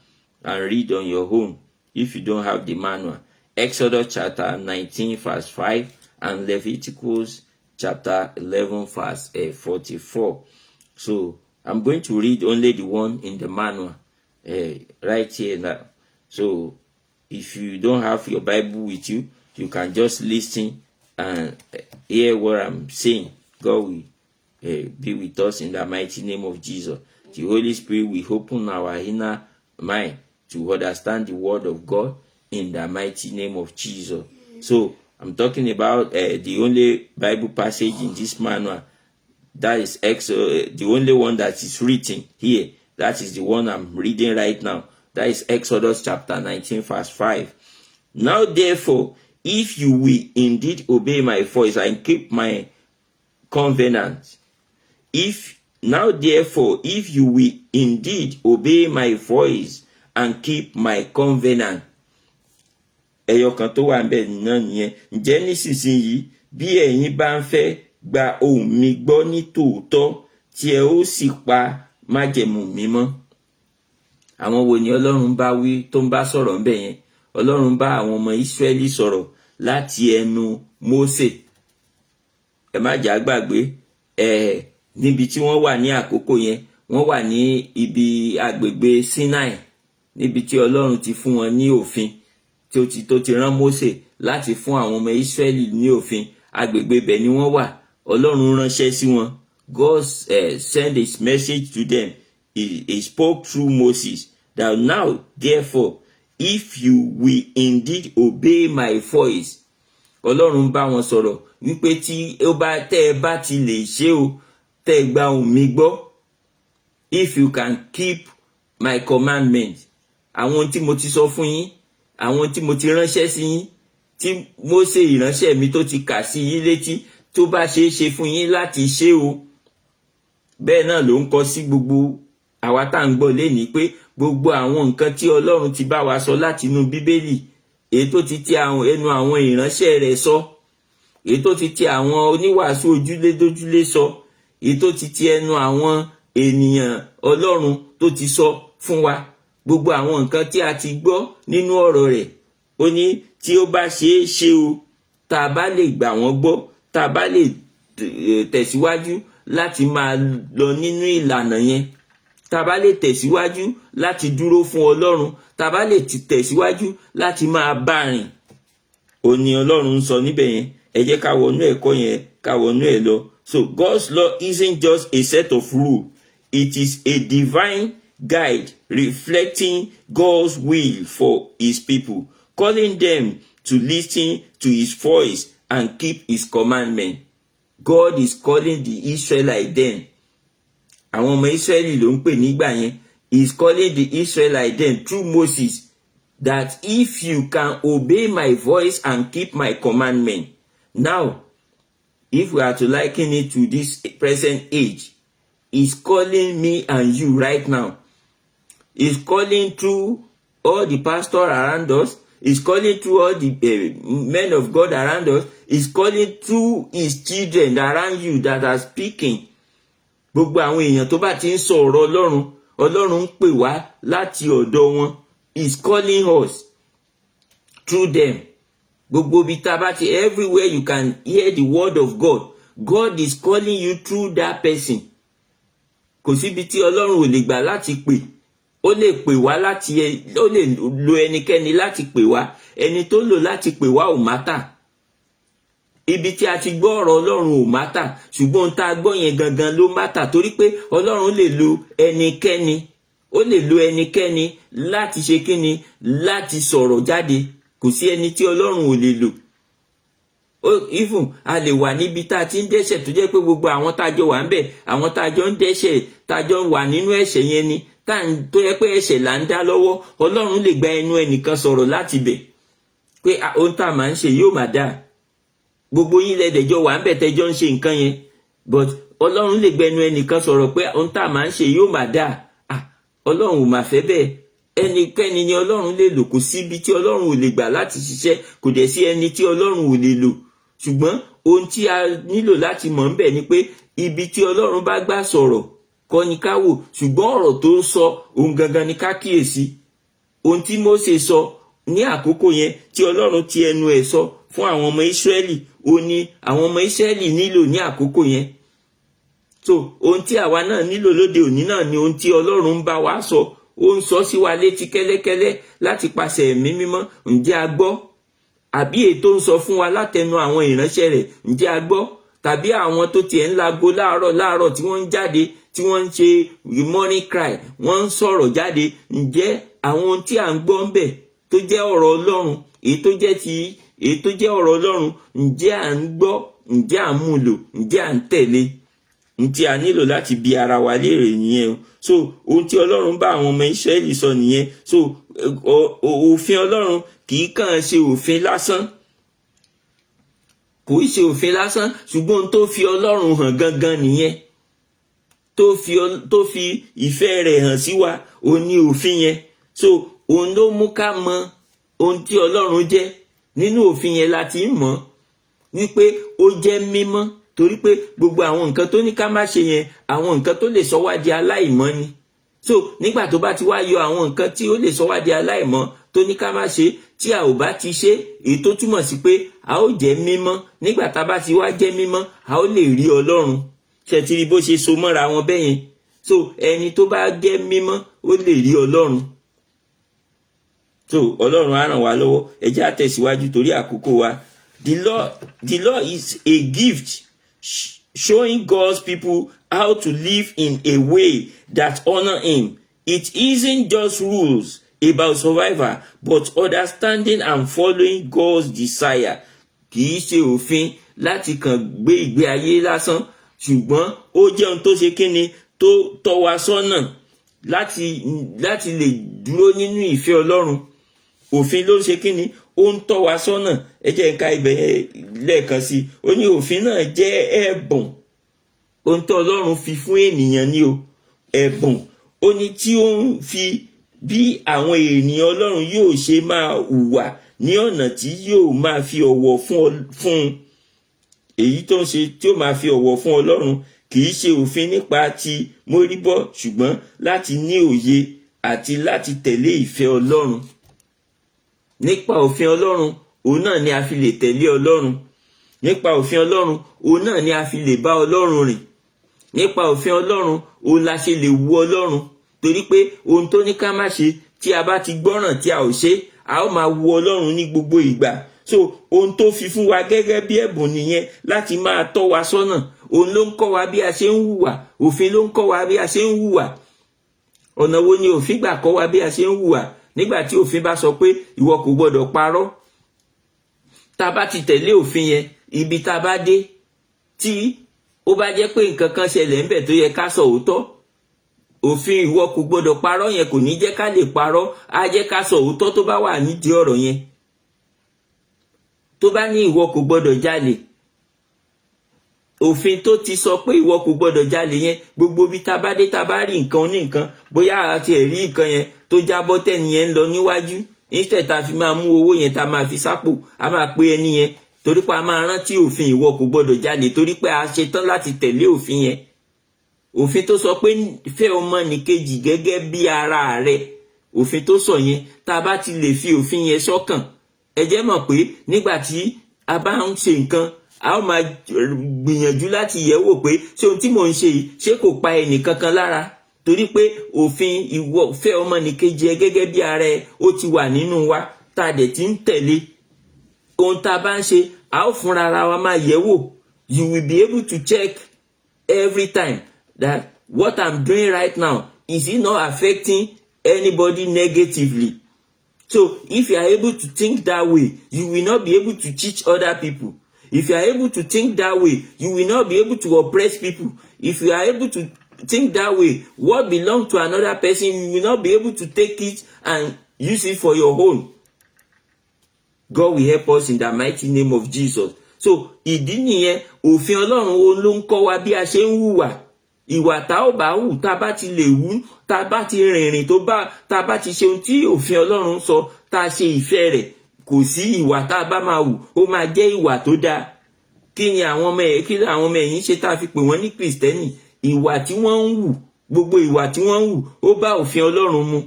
and read on your own if you don't have the manual. Exodus chapter 19, verse 5, and Leviticus chapter 11, verse 44. So I'm going to read only the one in the manual right here now. So if you don't have your Bible with you, you can just listen and hear what I'm saying. God will be with us in the mighty name of Jesus. The Holy Spirit will open our inner mind to understand the word of God in the mighty name of Jesus. So I'm talking about the only Bible passage in this manual. That is the only one that is written here. That is the one I'm reading right now. That is Exodus chapter 19, verse 5. Now therefore, if you will indeed obey my voice and keep my covenant, if you will indeed obey my voice and keep my covenant. Ẹyọkan tó wà ńbẹ̀ náà nìyẹn. Ǹjẹ́ nísinsìnyí bí ẹ̀yin bá ń fẹ́ gba ohùn mi gbọ́ ní tòótọ́ tí ẹ ó sì pa májẹ̀mú mi mọ́. Àwọn wo ni Ọlọ́run bá wí tó ń bá sọ̀rọ̀ ńbẹ̀ yẹn? Ọlọ́run bá àwọn ọmọ Ísírẹ́lì sọ̀rọ̀ láti ẹnu Mósè. Ẹ má jà gbàgbé níbi tí wọ́n wà ní àkókò yẹn, wọ́n wà ní ibi agbègbè Sinai, níbi tí Ọlọ́run ti fún wọn ní òfin, tó ti rán Mósè láti fún àwọn ọmọ Ísírẹ́lì ní òfin. Agbègbè bẹ̀ ni wọ́n wà. Ọlọ́run ránṣẹ́ sí wọn. God sent his message to them. He spoke through Moses that now therefore if you will indeed obey my voice. Ọlọ́run bá wọn sọ̀rọ̀ wípé tí tẹ́ ẹ bá ti lè ṣe o, tẹ́ ẹ gba ohùn mi gbọ́. If you can keep my commandment. Àwọn tí mo ti sọ fún yín, àwọn tí mo ti ránṣẹ́ sí yín, tí Mósè ìránṣẹ́ mi tó ti kà sí yín létí, tó bá ṣe é ṣe fún yín láti ṣe o. Bẹ́ẹ̀ náà ló ń kọ sí gbogbo àwa tá ń gbọ́ lénìí pé gbogbo àwọn nǹkan tí Ọlọ́run ti bá wa sọ láti inú Bíbélì, èyí tó ti ti ẹnu àwọn ìránṣẹ́ rẹ̀ sọ, èyí tó ti ti àwọn oníwàásù ojúlédójúlé sọ, èyí tó ti ti ẹnu àwọn ènìyàn Ọlọ́run tó ti sọ fún wa. Gbogbo àwọn nǹkan tí a ti gbọ́ nínú ọ̀rọ̀ rẹ̀, ó ní tí ó bá ṣe é ṣe o, tá a bá lè gbà wọ́n gbọ́, tá a bá lè tẹ̀síwájú láti máa lọ nínú ìlànà yẹn, tá a bá lè tẹ̀síwájú láti dúró fún Ọlọ́run, tá a bá lè tẹ̀síwájú láti máa bá rìn. Ó ní Ọlọ́run sọ níbẹ̀ yẹn. Ẹ jẹ́ ká wọnú ẹ̀kọ́ yẹn, ká wọnú ẹ̀ lọ. So God's law isn't just a set of rules. It is a divine guide reflecting God's will for his people, calling them to listen to his voice and keep his commandment. God is calling the Israelites then. Àwọn ọmọ Israeli ló ń pè nígbà yẹn. is calling the Israelites then through Moses that if you can obey my voice and keep my commandment. Now, if we are to liken it to this present age, he's calling me and you right now. He's calling through all the pastors around us. He's calling through all the men of God around us. He's calling through his children around you that are speaking. Gbogbo àwọn èèyàn tó bá ti ń sọ ọ̀rọ̀ Ọlọ́run, Ọlọ́run ń pè wá láti ọ̀dọ̀ wọn. He's calling us through them. Gbogbo bí tá bá ti, everywhere you can hear the word of God, God is calling you through that person. Kò síbi tí Ọlọ́run ò lè gbà láti pè. Ó lè pè wá láti, ó lè lo ẹnikẹ́ni láti pè wá. Ẹni tó lò láti pè wá ò mátà. Ibi tí a ti gbọ́ ọ̀rọ̀ Ọlọ́run ò mátà, ṣùgbọ́n tá a gbọ́ yẹn gangan ló mátà, torí pé Ọlọ́run lè lo ẹnikẹ́ni. Ó lè lo ẹnikẹ́ni láti ṣe kíni, láti sọ̀rọ̀ jáde. Kò sí ẹni tí Ọlọ́run ò lè lò. Even a lè wà níbi tá a ti ń dẹ́ṣẹ̀ tó jẹ́ pé gbogbo àwọn tá a jọ wà ń bẹ̀, àwọn tá a jọ ń dẹ́ṣẹ̀, tá a jọ wà nínú ẹ̀ṣẹ̀ yẹn ni, tó yẹ pé ẹ̀ṣẹ̀ là ń dá lọ́wọ́, Ọlọ́run lè gba ẹnu ẹnìkan sọ̀rọ̀ láti bẹ̀ pé ohun tá a máa ń ṣe yóò máa dáa. Gbogbo yín lẹ́dẹ̀jọ́ wà ń bẹ̀ tẹ́jọ́ ń ṣe nǹkan yẹn, but Ọlọ́run lè gba ẹnu ẹnìkan sọ̀rọ̀ pé ohun tá a máa ń ṣe yóò máa dáa. Ọlọ́run ò máa fẹ́ bẹ́ẹ̀. Ẹnikẹ́ni ni Ọlọ́run lè lò. Kò sí ibi tí Ọlọ́run ò lè gbà láti ṣiṣẹ́. Kò dẹ̀ sí ẹni tí Ọlọ́run ò lè lò. Ṣùgbọ́n ohun tí a nílò láti mọ̀ ń bẹ̀ ni pé ibi tí Ọlọ́run bá gbà sọ̀rọ̀ kọ́ ni ká wò, ṣùgbọ́n ọ̀rọ̀ tó ń sọ ohun gangan ni ká kíyèsí. Ohun tí Mósè sọ ní àkókò yẹn tí Ọlọ́run ti ẹnu ẹ̀ sọ fún àwọn ọmọ Ísírẹ́lì, ó ní àwọn ọmọ Ísírẹ́lì nílò ní àkókò yẹn. So ohun tí àwa náà nílò lóde òní náà ni ohun tí Ọlọ́run ń bá wa sọ. Ó ń sọ sí wa létí kẹ́lẹ́kẹ́lẹ́ láti pàṣẹ ẹ̀mí mímọ́. Ǹjẹ́ a gbọ́? Àbí ètò ń sọ fún wa látẹnu àwọn ìránṣẹ́ rẹ̀, ǹjẹ́ a gbọ́? Tàbí àwọn tó tiẹ̀ ń lago láàárọ̀ tí wọ́n ń jáde, tí wọ́n ń ṣe morning cry, wọ́n ń sọ̀rọ̀ jáde, ǹjẹ́ àwọn ohun tí à ń gbọ́ ń bẹ̀ tó jẹ́ ọ̀rọ̀ Ọlọ́run, èyí tó jẹ́ ọ̀rọ̀ Ọlọ́run, ǹjẹ́ à ń gbọ́, ǹjẹ́ à ń mú lò, ǹjẹ́ à ń tẹ̀lé? Ǹjẹ́ a nílò láti bi ara wa léèrè nìyẹn o. So ohun tí Ọlọ́run bá àwọn ọmọ Ísírẹ́lì sọ nìyẹn. So òfin Ọlọ́run kì í kàn ṣe òfin lásán. Kò í ṣe òfin lásán, ṣùgbọ́n ohun tó fi Ọlọ́run hàn gangan nìyẹn. Tó fi ìfẹ́ rẹ̀ hàn sí wa, ó ní òfin yẹn. So òun ló mú ká mọ ohun tí Ọlọ́run jẹ́. Nínú òfin yẹn la ti ń mọ̀ wípé ó jẹ́ mímọ́, torí pé gbogbo àwọn nǹkan tó ní ká má ṣe yẹn, àwọn nǹkan tó lè sọ wá di aláìmọ́ ni. So nígbà tó bá ti wá yọ àwọn nǹkan tí ó lè sọ wá di aláìmọ́ tó ní ká má ṣe, tí a ò bá ti ṣe, èyí tó túmọ̀ sí pé a ó jẹ́ mímọ́. Nígbà tá bá ti wá jẹ́ mímọ́, a ó lè rí Ọlọ́run. Ṣé ti rí bó ṣe so mọ́ra wọn bẹ́yẹn? So ẹni tó bá jẹ́ mímọ́ ó lè rí Ọlọ́run. So Ọlọ́run á ràn wá lọ́wọ́. Ẹ jẹ́ á tẹ̀síwájú torí àkókò wa. The law is a gift showing God's people how to live in a way that honor him. It isn't just rules about survival, but understanding and following God's desire. Kì í ṣe òfin láti kàn gbé ìgbé ayé lásán, ṣùgbọ́n ó jẹ́ ohun tó ṣe kíni, tó tọ́ wa sọ́nà láti lè dúró nínú ìfẹ́ Ọlọ́run. Òfin ló ṣe kíni, ó ń tọ́ wa sọ́nà. Ẹ jẹ́ ká ibẹ̀ lẹ́ẹ̀kan sí. Ó ní òfin náà jẹ́ ẹ̀bùn. Ohun tí Ọlọ́run fi fún ènìyàn ni o, ẹ̀bùn. Ó ní tí ó ń fi bí àwọn ènìyàn Ọlọ́run yóò ṣe máa hùwà ní ọ̀nà tí yóò máa fi ọ̀wọ̀ fún èyí tó ń ṣe tí ó máa fi ọ̀wọ̀ fún Ọlọ́run. Kì í ṣe òfin nípa ti móríbọ́, ṣùgbọ́n láti ní òye àti láti tẹ̀lé ìfẹ́ Ọlọ́run. Nípa òfin Ọlọ́run, òun náà ni a fi lè tẹ̀lé Ọlọ́run. Nípa òfin Ọlọ́run, òun náà ni a fi lè bá Ọlọ́run rìn. Nípa òfin Ọlọ́run, òun la ṣe lè wu Ọlọ́run. Torí pé ohun tó ní ká má ṣe, tí a bá ti gbọ́ràn tí a ò ṣe, a ó máa wu Ọlọ́run ní gbogbo ìgbà. So ohun tó fi fún wa gẹ́gẹ́ bí ẹ̀bùn nìyẹn, láti máa tọ́ wa sọ́nà. Òun ló ń kọ́ wa bí a ṣe ń hùwà. Òfin ló ń kọ́ wa bí a ṣe ń hùwà. Ọ̀nà wo ni òfin gbà kọ́ wa bí a ṣe ń hùwà? Nígbà tí òfin bá sọ pé ìwọ kò gbọdọ̀ parọ́, tá bá ti tẹ̀lé òfin yẹn, ibi tá bá dé, tí ó bá jẹ́ pé nǹkan kan ṣẹlẹ̀ ńbẹ̀ tó yẹ ká sọ òótọ́, òfin ìwọ kò gbọdọ̀ parọ́ yẹn kò ní jẹ́ ká lè parọ́, á jẹ́ ká sọ òótọ́ tó bá wà nídìí ọ̀rọ̀ yẹn. Tó bá ní ìwọ kò gbọdọ̀ jalè, òfin tó ti sọ pé ìwọ kò gbọdọ̀ jalè yẹn, gbogbo bí tá bá dé tá bá rí nǹkan ní nǹkan, bóyá àti ẹ̀rí nǹkan yẹn tó jábọ́ tẹ́ni yẹn ń lọ níwájú, instead tá fi máa mú owó yẹn tá máa fi sápò, a máa pe ẹni yẹn, torí pé a máa rántí òfin ìwọ kò gbọdọ̀ jalè, torí pé a ṣetán láti tẹ̀lé òfin yẹn. Òfin tó sọ pé fẹ́ ọmọnìkejì gẹ́gẹ́ bí ara rẹ, òfin tó sọ yẹn, tá bá ti lè fi òfin yẹn sọ́kàn, ẹ jẹ́ mọ̀ pé nígbà tí a bá ń ṣe nǹkan, a ó máa gbìyànjú láti yẹ̀wò pé ṣé ohun tí mò ń ṣe yìí ṣé kò pa ẹnì kankan lára, torí pé òfin ìwọ fẹ́ ọmọnìkejì ẹ gẹ́gẹ́ bí ara ẹ ó ti wà nínú wa, tá a dẹ̀ ti ń tẹ̀lé. Ohun tá a bá ń ṣe, a ó fúnra ara wa máa yẹ̀wò. You will be able to check every time that what I'm doing right now, is it not affecting anybody negatively? So if you are able to think that way, you will not be able to teach other people. If you are able to think that way, you will not be able to oppress people. If you are able to think that way, what belongs to another person, you will not be able to take it and use it for your own. God will help us in the mighty name of Jesus. So ìdí nìyẹn, òfin Ọlọ́run ló ń kọ́ wa bí a ṣe ń hùwà. Ìwà tá ò bá hù, tá bá ti lè hù, tá bá ti rìnrìn tó bá, tá bá ti ṣe ohun tí òfin Ọlọ́run sọ, tá ṣe ìfẹ́ rẹ̀, kò sí ìwà tá bá máa hù, ó máa jẹ́ ìwà tó dáa. Kí ni àwọn ọmọ ẹ̀yìn ṣe tá fi pè wọ́n ní Kristẹni? Ìwà tí wọ́n ń hù, gbogbo ìwà tí wọ́n ń hù, ó bá òfin Ọlọ́run mu.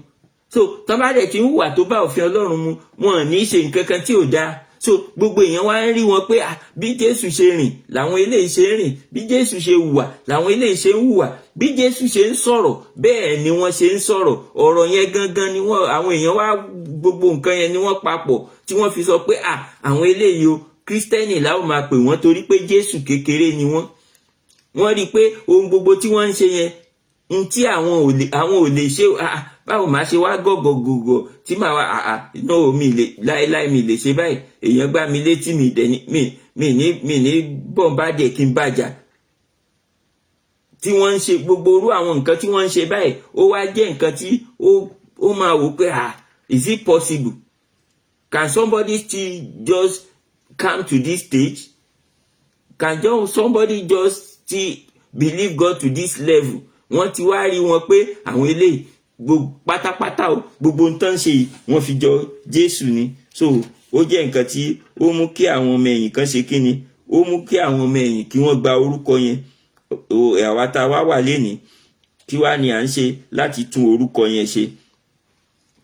So tán bá dẹ̀ ti ń hùwà tó bá òfin Ọlọ́run mu, wọn ò ní ṣe nǹkan kan tí ò dáa. So gbogbo èèyàn wá ń rí wọn pé bí Jésù ṣe rìn làwọn eléyìí ṣe ń rìn, bí Jésù ṣe hùwà làwọn eléyìí ṣe ń hùwà, bí Jésù ṣe ń sọ̀rọ̀ bẹ́ẹ̀ ni wọ́n ṣe ń sọ̀rọ̀. Ọ̀rọ̀ yẹn gangan ni àwọn èèyàn wá, gbogbo nǹkan yẹn ni wọ́n papọ̀ tí wọ́n fi sọ pé àwọn eléyìí o Kristẹni la ó máa pè wọ́n, torí pé Jésù kékeré ni wọ́n. Wọ́n rí pé ohun gbogbo tí wọ́n ń ṣe yẹn, n tí àwọn ò lè ṣe, báwo máa ṣe wá gọ̀gọ̀gọ̀gọ̀ tí màá wá no mi lè láéláé mi lè ṣe báyìí, èèyàn gbá mi létí mi ní bọ́ǹbàdì kí n bàjá. Tí wọ́n ń ṣe gbogbo orú àwọn nǹkan tí wọ́n ń ṣe báyìí, ó wá jẹ́ nǹkan tí ó máa wò pé is it possible? Can somebody still just come to this stage? Can somebody just still believe God to this level? Wọ́n ti wá rí wọn pé àwọn eléyìí pátápátá o, gbogbo nǹkan ṣe yìí wọ́n fi jọ Jésù ni. So ó jẹ́ nǹkan tí ó mú kí àwọn ọmọ ẹ̀yìn kan ṣe kíni, ó mú kí àwọn ọmọ ẹ̀yìn kí wọ́n gba orúkọ yẹn. Àwa tá wá wà lénìí, kí wá ni à ń ṣe láti tún orúkọ yẹn ṣe?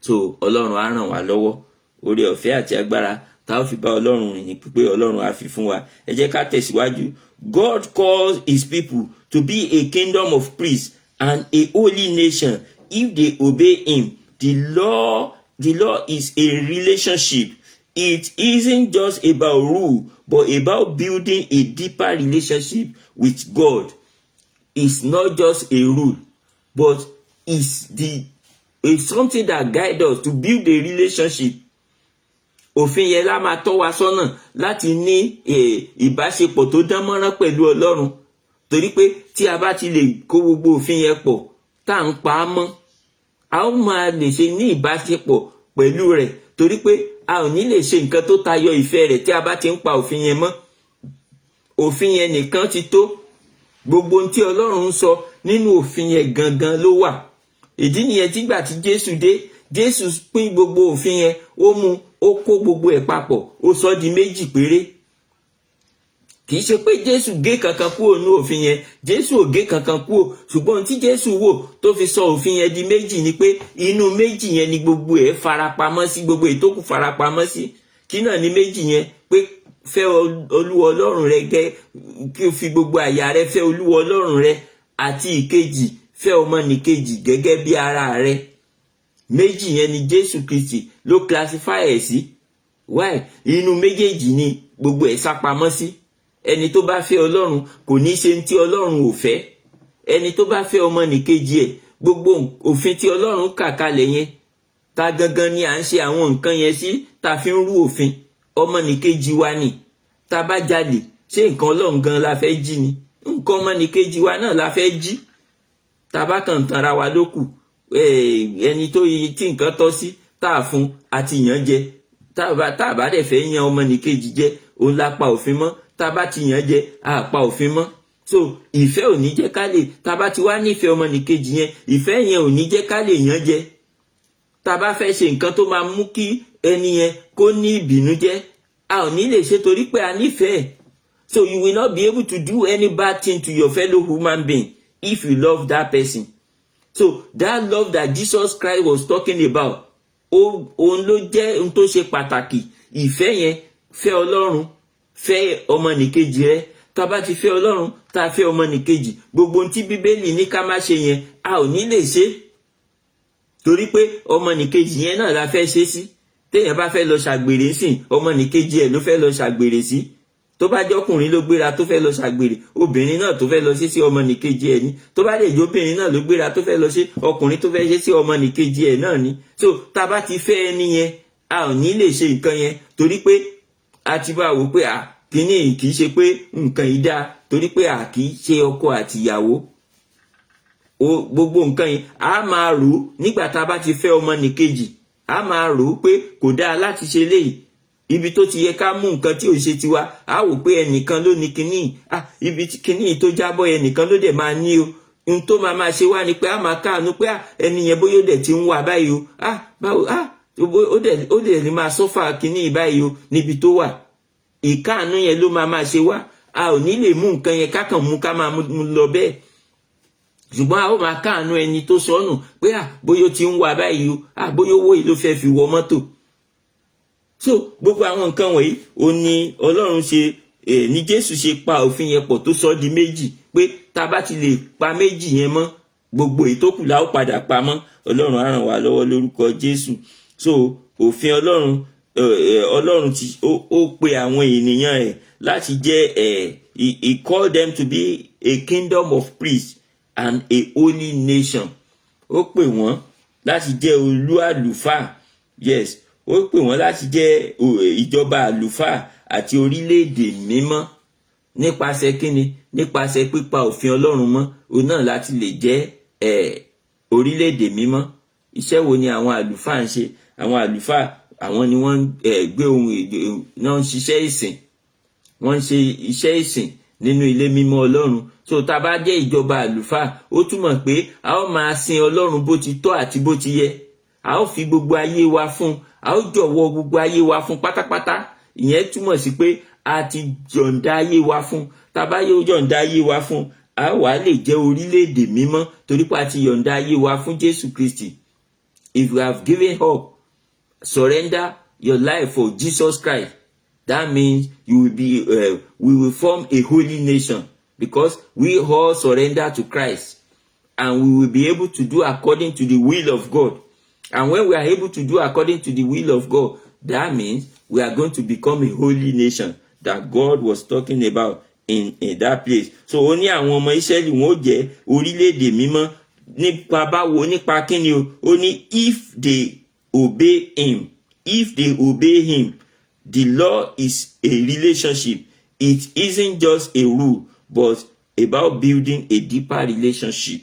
So Ọlọ́run á ràn wá lọ́wọ́, oore ọ̀fẹ́ àti agbára tá ó fi bá Ọlọ́run rìn ní pípé Ọlọ́run á fi fún wa. Ẹ jẹ́ ká tẹ̀síwájú. God calls his people to be a kingdom of priests and a holy nation if they obey him. The law is a relationship. It isn't just about rule, but about building a deeper relationship with God. It's not just a rule, but it's something that guides us to build a relationship. Òfin yẹn la máa tọ́ wa sọ́nà láti ní ìbáṣepọ̀ tó dán mọ́rán pẹ̀lú Ọlọ́run, torí pé tí a bá ti lè kó gbogbo òfin yẹn pọ̀ tá à ń pa á mọ́, a ó máa lè ṣe ní ìbáṣepọ̀ pẹ̀lú rẹ̀, torí pé a ò ní lè ṣe nǹkan tó tayọ ìfẹ́ rẹ̀ tí a bá ti ń pa òfin yẹn mọ́. Òfin yẹn nìkan ti tó. Gbogbo ohun tí Ọlọ́run ń sọ nínú òfin yẹn gangan ló wà. Ìdí nìyẹn tí gbà tí Jésù dé, Jésù pín gbogbo òfin yẹn, ó kó gbogbo ẹ̀ papọ̀, ó sọ di méjì péré. Kì í ṣe pé Jésù gé kankan kúrò ní òfin yẹn, Jésù ò gé kankan kúrò, ṣùgbọ́n tí Jésù wò tó fi sọ òfin yẹn di méjì ni pé inú méjì yẹn ni gbogbo ẹ̀ farapamọ́ sí, gbogbo ìtókù farapamọ́ sí. Kí náà ni méjì yẹn? Pé fẹ́ Olúwa Ọlọ́run rẹ kí o fi gbogbo àyà rẹ fẹ́ Olúwa Ọlọ́run rẹ, àti ìkejì fẹ́ ọmọnìkejì gẹ́gẹ́ bí ara rẹ. Méjì yẹn ni Jésù Kristi ló classify ẹ̀ sí. Why? Inú méjèèjì ni gbogbo ẹ̀ sápamọ́ sí. Ẹni tó bá fẹ́ Ọlọ́run kò ní ṣe tí Ọlọ́run ò fẹ́. Ẹni tó bá fẹ́ ọmọnìkejì ẹ̀, gbogbo òfin tí Ọlọ́run kà kalẹ̀ yẹn, ta gangan ni à ń ṣe àwọn nǹkan yẹn sí, ta fi ń rú òfin. Ọmọnìkejì wa ni. Ta bá jalè, ṣé nǹkan Ọlọ́run gan la fẹ́ jí ni? Nǹkan ọmọnìkejì wa náà la fẹ́ jí. tá bá kàn tanra wa lókù ẹni tó tí nǹkan tọ́ sí tá fún àti yàn jẹ tá bá dẹ̀ fẹ́ yan ọmọnìkejì jẹ òun la pa òfin mọ́ tá bá ti yàn jẹ a pa òfin mọ́. So ìfẹ́ ò ní jẹ́ ká lè tá bá ti wá nífẹ̀ẹ́ ọmọnìkejì yẹn ìfẹ́ yẹn ò ní jẹ́ ká lè yàn jẹ. Tá bá fẹ́ ṣe nǹkan tó máa mú kí ẹni yẹn kó ní ìbìnújẹ́ a ò ní lè ṣe torí pé a nífẹ̀ẹ́. So you will not be able to do any bad thing to your fellow human being if you love that person. So that love that Jesus Christ was talking about, òun ló jẹ́ ohun tó ṣe pàtàkì. Ìfẹ́ yẹn, fẹ́ Ọlọ́run, fẹ́ ọmọnìkejì rẹ. Tá bá ti fẹ́ Ọlọ́run, tá fẹ́ ọmọnìkejì, gbogbo ohun tí Bíbélì ní ká má ṣe yẹn, a ò ní lè ṣe. Torí pé ọmọnìkejì yẹn náà la fẹ́ ṣe sí. Téèyàn bá fẹ́ lọ ṣàgbèrè sí, ọmọnìkejì ẹ̀ ló fẹ́ lọ ṣàgbèrè sí. Tó bá jẹ́ ọkùnrin ló gbéra tó fẹ́ lọ ṣàgbèrè, obìnrin náà tó fẹ́ lọ ṣe sí ọmọnìkejì ẹ̀ ni. Tó bá lè jẹ́ obìnrin náà ló gbéra tó fẹ́ lọ ṣe, ọkùnrin tó fẹ́ ṣe sí ọmọnìkejì ẹ̀ náà ni. So tá bá ti fẹ́ ẹni yẹn a ò ní lè ṣe nǹkan yẹn torí pé a ti bá wò pé kíní kì í ṣe pé nǹkan yìí dáa torí pé a kì í ṣe ọkọ àti ìyàwó. Gbogbo nǹkan yẹn a máa rò nígbà tá bá ti fẹ́ ọmọnìkejì a máa rò pé kò dáa láti ṣe léyìí. Ibi tó ti yẹ ká mú nǹkan tí ò ṣe tiwa a wò pé ẹnìkan ló ní kíní ibi tí kíní tó jábọ́ ẹnìkan ló dẹ̀ máa ní o. Ohun tó máa ṣe wá ni pé a máa káàánú pé ẹni yẹn bóyá ó dẹ̀ ti ń wà báyìí o báwo ó dẹ̀ ní máa sọ́fà kíní báyìí o níbi tó wà. Ìkáàánú yẹn ló máa ṣe wá. A ò ní lè mú nǹkan yẹn ká kàn mú ká máa mú lọ bẹ́ẹ̀. Ṣùgbọ́n a ó máa káàánú ẹni tó sọnù pé bóyá ó ti ń wà báyìí o bóyá owó yìí ló fẹ́ fi wọ mọ́tò. So gbogbo àwọn nǹkan wọ̀nyí ó ní Ọlọ́run ṣe ní Jésù ṣe pa òfin yẹn pọ̀ tó sọ di méjì pé tá bá ti lè pa méjì yẹn mọ́ gbogbo ìtókù la ó padà pa mọ́. Ọlọ́run á ràn wá lọ́wọ́ lórúkọ Jésù. So òfin Ọlọ́run tí ó pe àwọn ènìyàn ẹ̀ láti jẹ́ he called them to be a kingdom of priests and a holy nation. Ó pè wọ́n láti jẹ́ olú àlùfáà. Yes, ó pè wọ́n láti jẹ́ ìjọba àlùfáà àti orílẹ̀-èdè mímọ́. Nípasẹ̀ kíni? Nípasẹ̀ pípa òfin Ọlọ́run mọ́ òun náà láti lè jẹ́ orílẹ̀-èdè mímọ́. Iṣẹ́ wo ni àwọn àlùfáà ń ṣe? Àwọn àlùfáà àwọn ni wọ́n gbé ohun náà ń ṣiṣẹ́ ìsìn. Wọ́n ń ṣe iṣẹ́ ìsìn nínú ilé mímọ́ Ọlọ́run. So tá bá jẹ́ ìjọba àlùfáà ó túmọ̀ pé a ó máa sin Ọlọ́run bó ti tọ́ àti bó ti yẹ. A ó fi gbogbo ayé wa fún, a ó jọ̀wọ́ gbogbo ayé wa fún pátápátá. Ìyẹn túmọ̀ sí pé a ti yọ̀ǹda ayé wa fún. Tá bá yóò yọ̀ǹda ayé wa fún, a wá lè jẹ́ orílẹ̀-èdè mímọ́ torí pé a ti yọ̀ǹda ayé wa fún Jésù Kristi. If you have given up, surrender your life for Jesus Christ, that means you will be we will form a holy nation because we all surrender to Christ and we will be able to do according to the will of God. And when we are able to do according to the will of God, that means we are going to become a holy nation that God was talking about in that place. So ó ní àwọn ọmọ Ísírẹ́lì wọn ó jẹ́ orílẹ̀-èdè mímọ́ nípa báwo nípa kíni o. Ó ní if they obey him, the law is a relationship. It isn't just a rule, but about building a deeper relationship.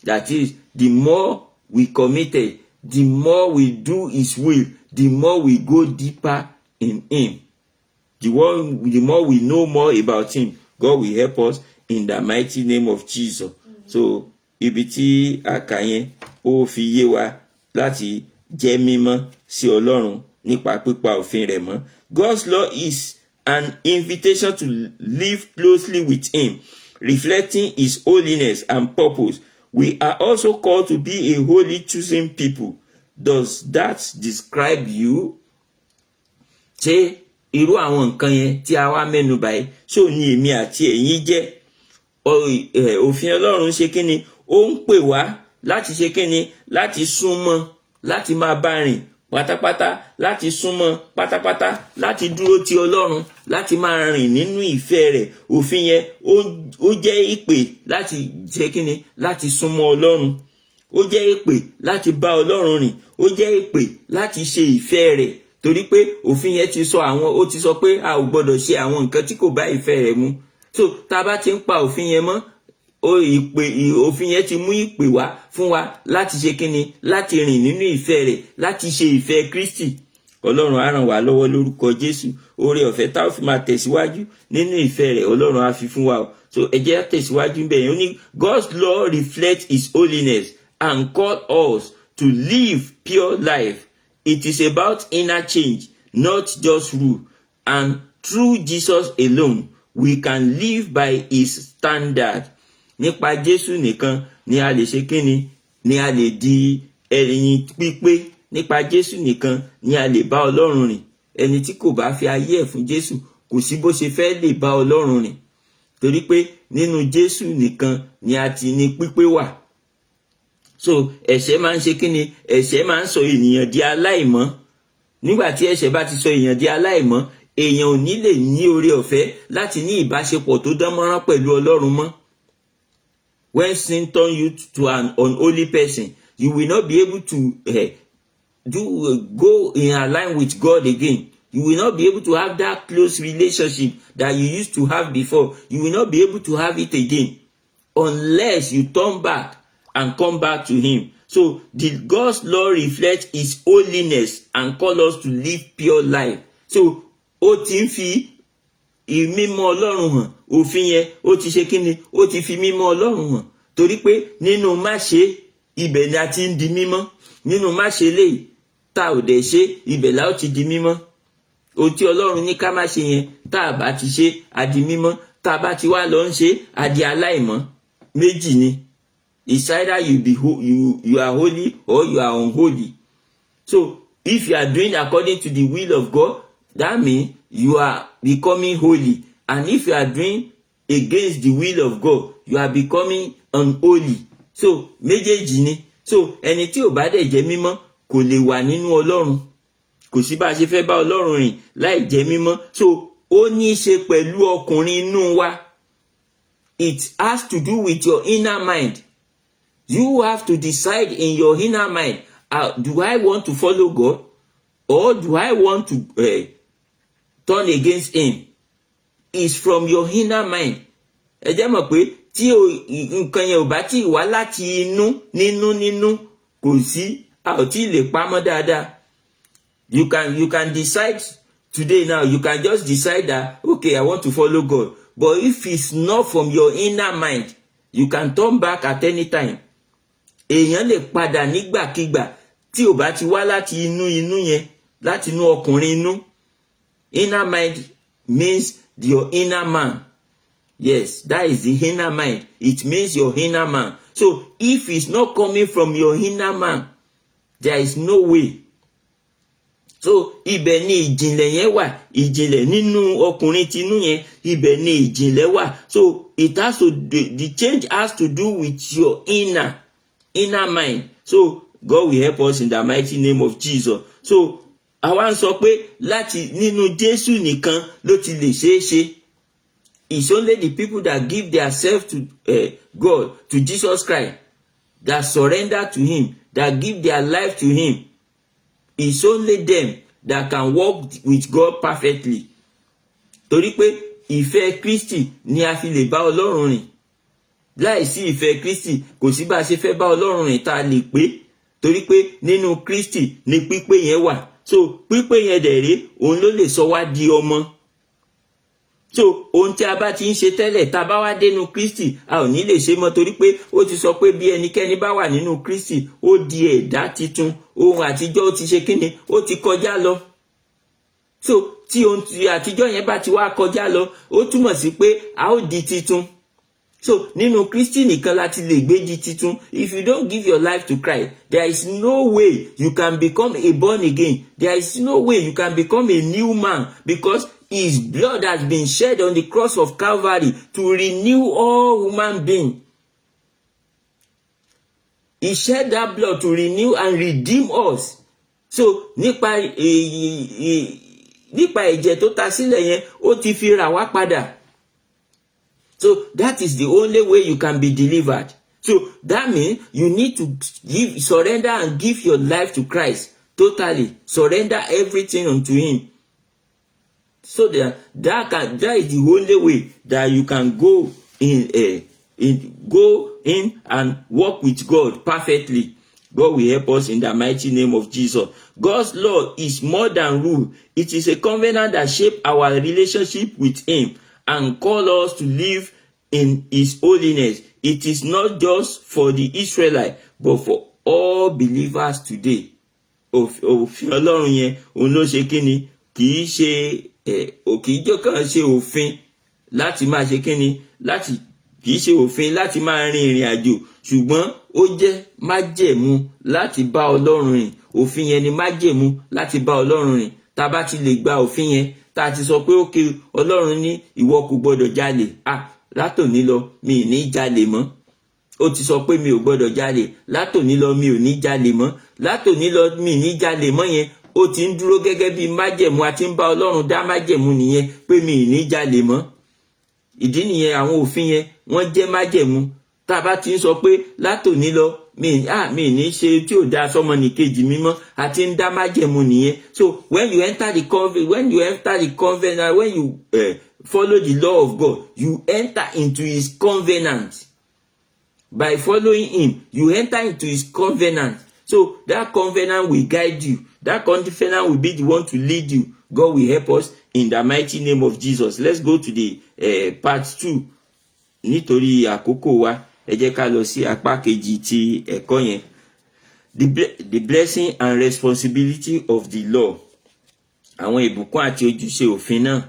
That is, the more we committed, the more we do his will, the more we go deeper in him. The more we know more about him, God will help us in the mighty name of Jesus. So, ibi tí a kà yẹn ó fi yé wa láti jẹ́ mímọ́ sí Ọlọ́run nípa pípa òfin rẹ̀ mọ́. God's law is an invitation to live closely with him, reflecting his holiness and purpose. We are also called to be a holy choosing people. Does that describe you? Ṣé irú àwọn nǹkan yẹn tí a wá mẹ́nu báyìí ṣó ní èmi àti ẹ̀yin jẹ́? Òfin Ọlọ́run ṣe kíni? Ó ń pè wá láti ṣe kíni? Láti súnmọ́, láti máa bá rìn pátápátá, láti súnmọ́ pátápátá, láti dúró ti Ọlọ́run, láti máa rìn nínú ìfẹ́ rẹ̀. Òfin yẹn ó jẹ́ ìpè láti ṣe kíni? Láti súnmọ́ Ọlọ́run. Ó jẹ́ ìpè láti bá Ọlọ́run rìn. Ó jẹ́ ìpè láti ṣe ìfẹ́ rẹ̀. Torí pé òfin yẹn ti sọ pé a ò gbọdọ̀ ṣe àwọn nǹkan tí kò bá ìfẹ́ rẹ̀ mu. So tá bá ti ń pa òfin yẹn mọ́, òfin yẹn ti mú ìpè wá fún wa láti ṣe kíni, láti rìn nínú ìfẹ́ rẹ̀, láti ṣe ìfẹ́ Kristi. Ọlọ́run á ràn wá lọ́wọ́ lórúkọ Jésù. Oore ọ̀fẹ́ tá ó fi máa tẹ̀síwájú nínú ìfẹ́ rẹ̀ Ọlọ́run á fi fún wa o. So ẹ jẹ́ tẹ̀síwájú bẹ́ẹ̀ yẹn. Ó ní God's law reflects his holiness and call us to live pure life. It is about inner change, not just rule. And through Jesus alone, we can live by his standard. Nípa Jésù nìkan ni a lè ṣe kíni, ni a lè di ẹ̀yìn pípé. Nípa Jésù nìkan ni a lè bá Ọlọ́run rìn. Ẹni tí kò bá fi ayé ẹ̀ fún Jésù kò sí bó ṣe fẹ́ lè bá Ọlọ́run rìn. Torí pé nínú Jésù nìkan ni a ti ní pípé wà. So ẹ̀ṣẹ̀ máa ń ṣe kíni, ẹ̀ṣẹ̀ máa ń sọ ènìyàn di aláìmọ́. Nígbà tí ẹ̀ṣẹ̀ bá ti sọ èèyàn di aláìmọ́, èèyàn ò ní lè ní oore ọ̀fẹ́ láti ní ìbáṣepọ̀ tó dán mọ́rán pẹ̀lú Ọlọ́run mọ́. When sin turn you to an unholy person, you will not be able to go in line with God again. You will not be able to have that close relationship that you used to have before. You will not be able to have it again unless you turn back and come back to him. So the God's law reflects his holiness and call us to live pure life. So ó ti ń fi ìmímọ́ Ọlọ́run hàn. Òfin yẹn ó ti ṣe kíni, ó ti fi mímọ́ Ọlọ́run hàn. Torí pé nínú má ṣe ibẹ̀ ni a ti ń di mímọ́. Nínú má ṣe léyìí tá ò dẹ̀ ṣe ibẹ̀ la ó ti di mímọ́. Ohun tí Ọlọ́run ní ká má ṣe yẹn tá a bá ti ṣe a di mímọ́. Tá a bá ti wá lọ ń ṣe a di aláìmọ́. Méjì ni. It's either you are holy or you are unholy. So if you are doing according to the will of God, that means you are becoming holy. And if you are doing against the will of God, you are becoming unholy. So méjèèjì ni. So ẹni tí ò bá dẹ̀ jẹ́ mímọ́ kò lè wà nínú Ọlọ́run. Kò sí bá a ṣe fẹ́ bá Ọlọ́run rìn láì jẹ́ mímọ́. So ó ní í ṣe pẹ̀lú ọkùnrin inú wa. It has to do with your inner mind. You have to decide in your inner mind, do I want to follow God or do I want to turn against him? It's from your inner mind. Ẹ jẹ́ mọ̀ pé tí nǹkan yẹn ò bá tí wá láti nínú kò sí, a ò tí lè pamọ́ dáadáa. You can decide today now, you can just decide that, okay, I want to follow God. But if it's not from your inner mind, you can turn back at any time. Èèyàn lè padà nígbàkigbà tí ò bá ti wá láti inú yẹn, láti inú ọkùnrin inú. Inner mind means your inner man. Yes, that is the inner mind. It means your inner man. So if it's not coming from your inner man, there is no way. So ibẹ̀ ni ìjìnlẹ̀ yẹn wà. Ìjìnlẹ̀ nínú ọkùnrin tinú yẹn, ibẹ̀ ni ìjìnlẹ̀ wà. So it has to the change has to do with your inner mind. So God will help us in the mighty name of Jesus. So àwa ń sọ pé láti nínú Jésù nìkan ló ti lè ṣeé ṣe. It's only the people that give themselves to God, to Jesus Christ, that surrender to him, that give their life to him. It's only them that can walk with God perfectly. Torí pé ìfẹ́ Kristi ni a fi lè bá Ọlọ́run rìn. Láìsí ìfẹ́ Kristi kò sí bá a ṣe fẹ́ bá Ọlọ́run rìn tá a lè pé. Torí pé nínú Kristi ni pípé yẹn wà. So pípé yẹn dẹ̀ rèé, òun ló lè sọ wá di ọmọ. So ohun tí a bá ti ń ṣe tẹ́lẹ̀ tá a bá wá dénú Kristi a ò ní lè ṣe mọ́, torí pé ó ti sọ pé bí ẹnikẹ́ni bá wà nínú Kristi ó di ẹ̀dá titun. Ohun àtijọ́ ó ti ṣe kíni, ó ti kọjá lọ. So tí ohun àtijọ́ yẹn bá ti wá kọjá lọ, ó túmọ̀ sí pé a ó di titun. So nínú Kristi nìkan láti lè gbé di titun. If you don't give your life to Christ, there is no way you can become a born again. There is no way you can become a new man, because his blood has been shed on the cross of Calvary to renew all human beings. He shed that blood to renew and redeem us. So nípa ẹ̀jẹ̀ tó ta sílẹ̀ yẹn, ó ti fi rà wá padà. So that is the only way you can be delivered. So that means you need to surrender and give your life to Christ totally. Surrender everything unto him. So that is the only way that you can go in go in and walk with God perfectly. God will help us in the mighty name of Jesus. God's law is more than rule. It is a covenant that shapes our relationship with Him and calls us to live in His holiness. It is not just for the Israelites, but for all believers today. Òfin Ọlọ́run yẹn, òun ló ṣe kíni, kì í jẹ́ kàn ṣe òfin láti máa ṣe kíni, kì í ṣe òfin láti máa rin ìrìn àjò, ṣùgbọ́n ó jẹ́ májẹ̀mú láti bá Ọlọ́run rìn. Òfin yẹn ni májẹ̀mú láti bá Ọlọ́run rìn. Tá bá ti lè gba òfin yẹn, tá ti sọ pé ókè Ọlọ́run ní ìwọ kò gbọdọ̀ jalè. Látòní lọ mi ò ní jalè mọ́. Ó ti sọ pé mi ò gbọdọ̀ jalè. Látòní lọ mi ò ní jalè mọ́. Látòní lọ mi ò ní jalè mọ́ yẹn. Ó ti ń dúró gẹ́gẹ́ bí májẹ̀mú, àti ń bá Ọlọ́run dá májẹ̀mú nìyẹn pé mi ò ní jalè mọ́. Ìdí nìyẹn, àwọn òfin yẹn wọ́n jẹ́ májẹ̀mú. Tá bá ti ń sọ pé látòní lọ mi ní ṣe tí ò dá sọ́mọnìkejì mi mọ́, àti ń dá májẹ̀mú nìyẹn. So when you enter the covenant, when you follow the law of God, you enter into His covenant. By following Him, you enter into His covenant. So that covenant will guide you. That covenant will be the one to lead you. God will help us in the mighty name of Jesus. Let's go to the part 2. Nítorí àkókò wa, ẹ jẹ́ ká lọ sí apá kejì ti ẹ̀kọ́ yẹn. The blessing and responsibility of the law. Àwọn ìbùkún àti ojúṣe òfin náà.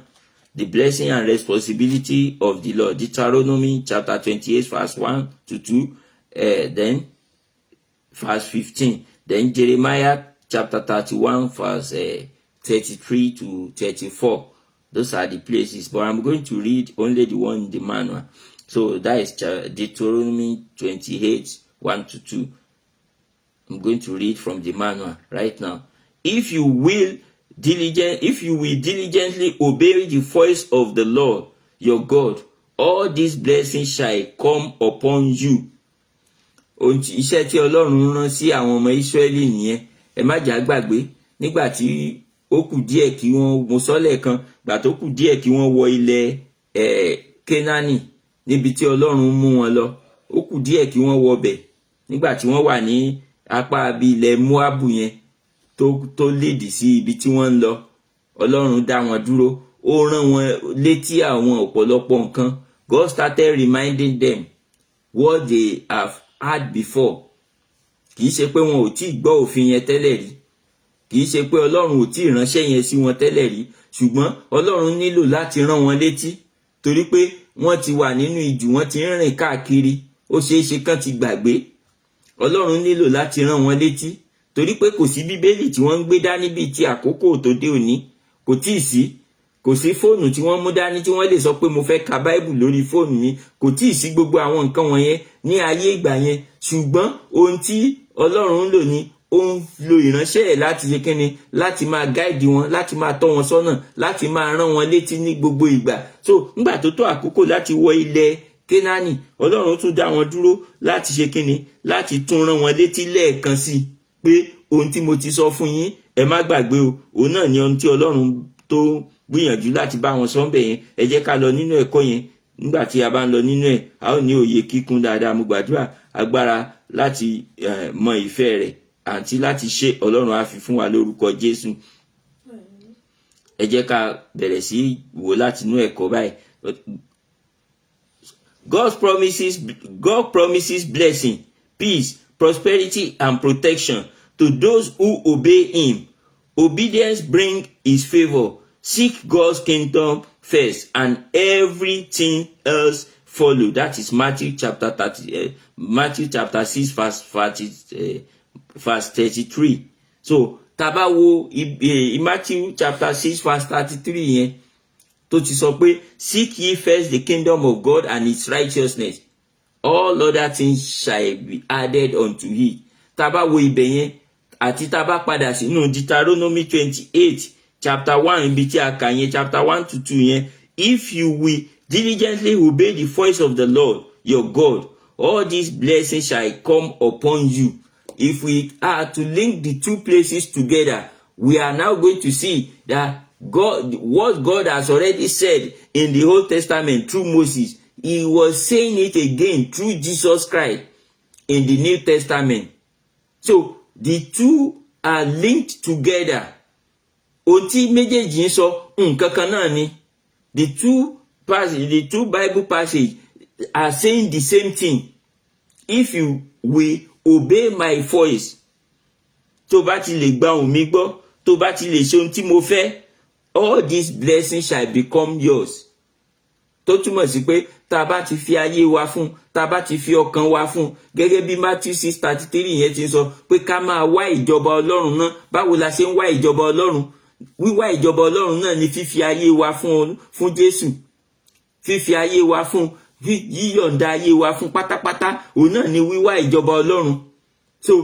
The blessing and responsibility of the law. Deuteronomy chapter 28 verse 1 to 2. Then verse 15. Then Jeremiah chapter 31 verse 33 to 34. Those are the places. But I'm going to read only the one in the manual. So that is Deuteronomy 28, 1 to 2. I'm going to read from the manual right now. If you will diligently obey the voice of the Lord your God, all these blessings shall come upon you. Iṣẹ́ tí Ọlọ́run rán sí àwọn ọmọ Ísírẹ́lì nìyẹn. Ẹ má jà gbàgbé, nígbà tí ó kù díẹ̀ kí wọ́n mo sọ lẹ́ẹ̀kan, gbà tó kù díẹ̀ kí wọ́n wọ ilẹ̀ Kénáánì, níbi tí Ọlọ́run mú wọn lọ. Ó kù díẹ̀ kí wọ́n wọ bẹ̀, nígbà tí wọ́n wà ní apá bí ilẹ̀ Móábù yẹn tó lédì sí ibi tí wọ́n ń lọ. Ọlọ́run dá wọn dúró, ó rán wọn létí àwọn ọ̀pọ̀lọpọ̀ nǹkan. God started reminding them what they have had before. Kì í ṣe pé wọn ò tí gbọ́ òfin yẹn tẹ́lẹ̀ rí. Kì í ṣe pé Ọlọ́run ò tí ránṣẹ́ yẹn sí wọn tẹ́lẹ̀ rí. Ṣùgbọ́n Ọlọ́run nílò láti rán wọn létí, torí pé wọ́n ti wà nínú ìjù, wọ́n ti ń rìn káàkiri. Ó ṣeé ṣe kán ti gbàgbé. Ọlọ́run nílò láti rán wọn létí, torí pé kò sí Bíbélì tí wọ́n ń gbé dání bíi ti àkókò tó dé òní. Kò tíì sí. Kò sí fóònù tí wọ́n mú dání tí wọ́n lè sọ pé mo fẹ́ ka Bible lórí fóònù mi. Kò tíì sí gbogbo àwọn nǹkan wọ̀nyẹn ní ayé ìgbà yẹn. Ṣùgbọ́n ohun tí Ọlọ́run ń lò ní, ó ń lo ìránṣẹ́ ẹ̀ láti ṣe kíni, láti máa guide wọn, láti máa tọ́ wọn sọ́nà, láti máa rán wọn létí ní gbogbo ìgbà. So nígbà tó tó àkókò láti wọ ilẹ̀ Kénáánì, Ọlọ́run tún dá wọn dúró láti ṣe kíni, láti tún rán wọn létí lẹ́ẹ̀kan sí pé ohun tí mo ti sọ fún yín, ẹ má gbàgbé o. Òun náà ni ohun tí Ọlọ́run tó gbìyànjú láti bá wọn sọ ńbẹ̀ yẹn. Ẹ jẹ́ ká lọ nínú ẹ̀kọ́ yẹn. Nígbà tí a bá ń lọ nínú ẹ̀, a ó ní òye kíkún dáadáa. Mo gbàdúrà agbára láti mọ ìfẹ́ rẹ̀ àti láti ṣe Ọlọ́run á fi fún wa lórúkọ Jésù. Ẹ jẹ́ ká bẹ̀rẹ̀ sí wò láti inú ẹ̀kọ́ báyìí. God promises blessing, peace, prosperity and protection to those who obey Him. Obedience brings His favor. Seek God's kingdom first and everything else follow. That is Matthew chapter 6 verse 33. So tá bá wo Matthew chapter 6 verse 33 yẹn, tó ti sọ pé seek ye first the kingdom of God and His righteousness, all other things shall be added unto it. Tá bá wo ibẹ̀ yẹn, àti tá bá padà sínú Deuteronomy 28 chapter 1 ibi tí a kà yẹn, chapter 1 to 2 yẹn, if you will diligently obey the voice of the Lord your God, all these blessings shall come upon you. If we are to link the two places together, we are now going to see that what God has already said in the Old Testament through Moses, he was saying it again through Jesus Christ in the New Testament. So the two are linked together. Ohun tí méjèèjì ń sọ nǹkan kan náà ni. The two Bible passages are saying the same thing. If you will obey my voice, tó bá ti lè gba ohùn mi gbọ́, tó bá ti lè ṣe ohun tí mo fẹ́, all these blessings shall become yours. Tó túmọ̀ sí pé tá bá ti fi ayé wa fún, tá bá ti fi ọkàn wa fún, gẹ́gẹ́ bí Matthew 6:33 yẹn ti sọ pé ká máa wá ìjọba Ọlọ́run náà. Báwo la ṣe ń wá ìjọba Ọlọ́run? Wíwá ìjọba Ọlọ́run náà ni fífi ayé wa fún Jésù. Fífi ayé wa fún, yíyọ̀ǹda ayé wa fún pátápátá, òun náà ni wíwá ìjọba Ọlọ́run. So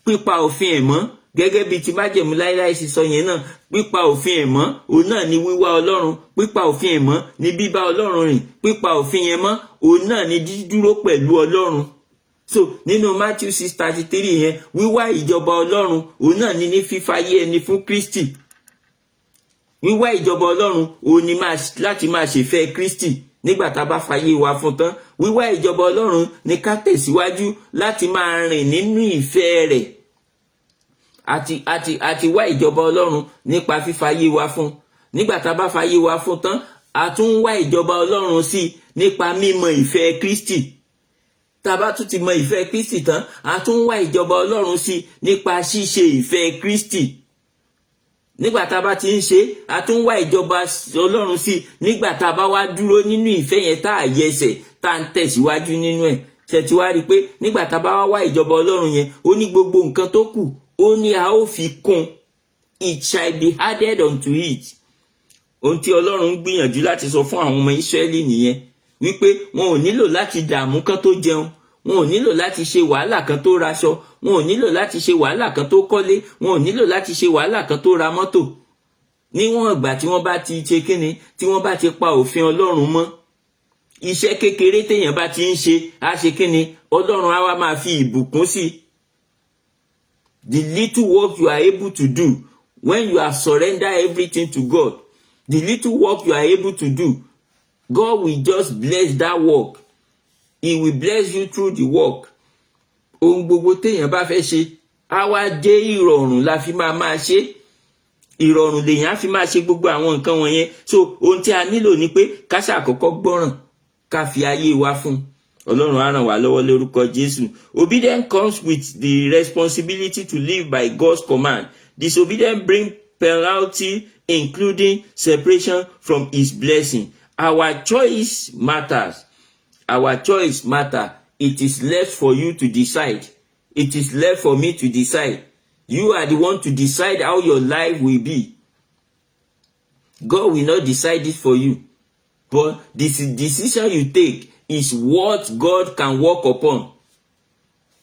pípa òfin ẹ̀ mọ́, gẹ́gẹ́ bí ti májẹ̀mú láíláí sì sọ yẹn náà, pípa òfin ẹ̀ mọ́, òun náà ni wíwá Ọlọ́run. Pípa òfin ẹ̀ mọ́ ni bíbá Ọlọ́run rìn. Pípa òfin yẹn mọ́, òun náà ni dídúró pẹ̀lú Ọlọ́run. So nínú Matthew 6:33 yẹn, wíwá ìjọba Ọlọ́run, òun náà ni ní fífayé ẹni fún Kristi. Wíwá ìjọba Ọlọ́run, òun ni láti máa ṣèfẹ́ Kristi nígbà tá bá fayé wa fún tán. Wíwá ìjọba Ọlọ́run ni ká tẹ̀síwájú láti máa rìn nínú ìfẹ́ rẹ̀. Àti wá ìjọba Ọlọ́run nípa fífayé wa fún. Nígbà tá bá fayé wa fún tán, a tún wá ìjọba Ọlọ́run sí nípa mímọ̀ ìfẹ́ Kristi. Tá bá tún ti mọ̀ ìfẹ́ Kristi tán, a tún wá ìjọba Ọlọ́run sí nípa ṣíṣe ìfẹ́ Kristi. Nígbà tá bá ti ń ṣe, a tún wá ìjọba Ọlọ́run sí nígbà tá bá wá dúró nínú ìfẹ́ yẹn tá yẹsẹ̀, tá ń tẹ̀síwájú nínú ẹ̀. Ṣé ti wá rí pé nígbà tá bá wá ìjọba Ọlọ́run yẹn, ó ní gbogbo nǹkan tó kù, ó ní a ó fi kún. It shall be added unto it. Ohun tí Ọlọ́run ń gbìyànjú láti sọ fún àwọn ọmọ Ísírẹ́lì nìyẹn, wípé wọn ò nílò láti dààmú kan tó jẹun, wọn ò nílò láti ṣe wàhálà kan tó raṣọ, wọn ò nílò láti ṣe wàhálà kan tó kọ́lé, wọn ò nílò láti ṣe wàhálà kan tó ra mọ́tò. Níwọ̀n ìgbà tí wọ́n bá ti ṣe kíni, tí wọ́n bá ti pa òfin Ọlọ́run mọ́, iṣẹ́ kékeré téèyàn bá ti ń ṣe, á ṣe kíni, Ọlọ́run á wá máa fi ìbùkún sí. The little work you are able to do when you have surrendered everything to God, the little work you are able to do, God will just bless that work. He will bless you through the work. Ohun gbogbo téèyàn bá fẹ́ ṣe, á wá jẹ́ ìrọ̀rùn la fi máa ṣe. Ìrọ̀rùn lèyàn á fi máa ṣe gbogbo àwọn nǹkan wọ̀nyẹn. So ohun tí a nílò ni pé ká ṣàkọ́kọ́ gbọ́ràn, ká fi ayé wa fún. Ọlọ́run á ràn wá lọ́wọ́ lórúkọ Jésù. Obedience comes with the responsibility to live by God's command. Disobedience brings penalty, including separation from His blessing. Our choice matters. Our choice matters. It is left for you to decide. It is left for me to decide. You are the one to decide how your life will be. God will not decide it for you. But this decision you take is what God can work upon.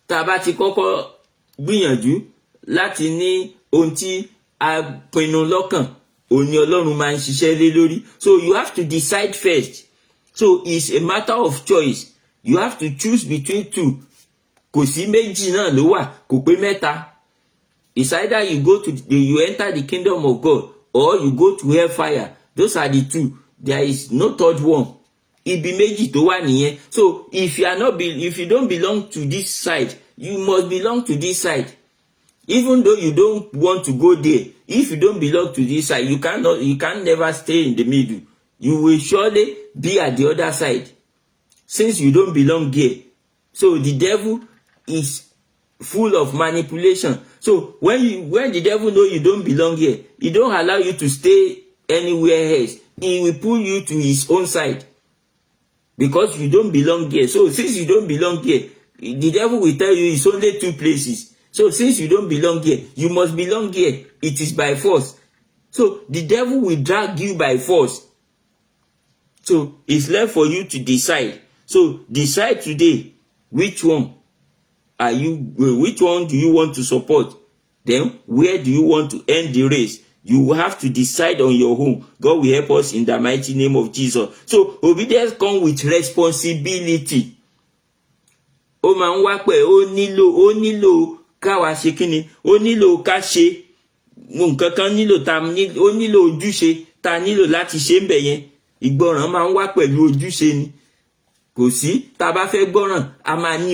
Tá bá ti kọ́kọ́ gbìyànjú láti ní ohun tí a pinnu lọ́kàn, òun ni Ọlọ́run máa ń ṣiṣẹ́ lé lórí. So you have to decide first. So it's a matter of choice. You have to choose between two. Kò sí méjì náà ló wà, kò pé mẹ́ta. It's either you enter the kingdom of God or you go to hellfire. Those are the two. There is no third one. Ibi méjì tó wà nìyẹn. So if you don't belong to this side, you must belong to this side. Even though you don't want to go there, if you don't belong to this side, you can never stay in the middle. You will surely be at the other side, since you don't belong here. So the devil is full of manipulation. So when the devil know you don't belong here, he don't allow you to stay anywhere else. He will pull you to his own side, because you don't belong here. So since you don't belong here, the devil will tell you it's only two places. So since you don't belong here, you must belong here. It is by force. So the devil will drag you by force. So it's left for you to decide. So decide today, which one do you want to support? Then where do you want to end the race? You will have to decide on your own. God will help us in the mighty name of Jesus. So obedience comes with responsibility. Ó máa ń wá pé ó nílò ká wá ṣe kíni, ó nílò ká ṣe nǹkan kan, ó nílò ojúṣe tá nílò láti ṣe ń bẹ̀ yẹn. Ìgbọràn máa ń wá pẹ̀lú ojúṣe ni. kò sí. Tá bá fẹ́ gbọ́ràn a máa ní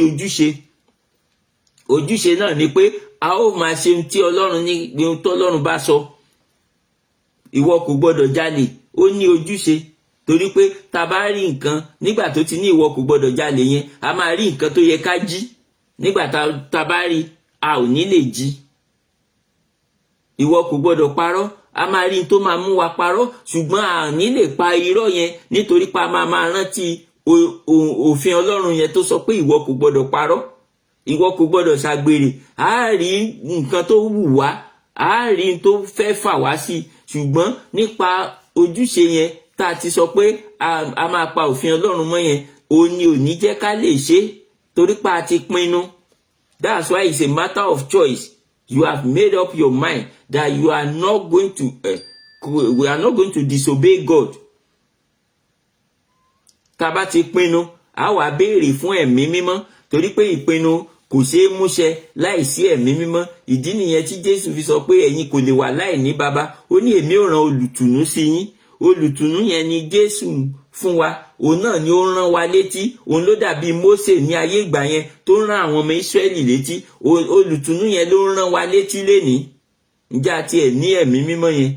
ojúṣe náà ni pé a ó máa ṣe ohun tí Ọlọ́run ní, ohun tí Ọlọ́run bá sọ. Ìwọ kò gbọdọ̀ jalè, ó ní ojúṣe, torí pé tá bá rí nǹkan nígbà tó ti ní ìwọ kò gbọdọ̀ jalè yẹn, a máa rí nǹkan tó yẹ ká jí, nígbà tá bá rí a ò ní lè jí. Ìwọ kò gbọdọ̀ parọ́, a máa rí tó máa mú wa parọ́, ṣùgbọ́n a ní lè pa irọ́ yẹn nítorí pé a máa rántí òfin Ọlọ́run yẹn tó sọ pé ìwọ kò gbọdọ̀ parọ́, ìwọ kò gbọdọ̀ ṣàgbèrè. A rí nǹkan tó wù wá, a rí tó fẹ́ fà wá sí, ṣùgbọ́n nípa ojúṣe yẹn tá a ti sọ pé a máa pa òfin Ọlọ́run mọ́ yẹn, òun ni ò ní jẹ́ ká lè ṣe, torí pé a ti pinnu. That's why it's a matter of choice. You have made up your mind that you are not going to disobey God. Tá bá ti pinnu, a wá béèrè fún ẹ̀mí mímọ́, torí pé ìpinnu kò ṣeé múṣẹ láìsí ẹ̀mí mímọ́. Ìdí nìyẹn tí Jésù fi sọ pé ẹ̀yin kò lè wà láìní baba. Ó ní èmi ó rán olùtùnú sí yín. Olùtùnú yẹn ni Jésù fún wa. Òun náà ni ó rán wa létí. Òun ló dàbí Mósè ní ayé ìgbà yẹn tó rán àwọn ọmọ Ísírẹ́lì létí. Olùtùnú yẹn ló rán wa létí lénìí. Ǹjẹ́ àti ẹ̀ ní ẹ̀mí mímọ́ yẹn?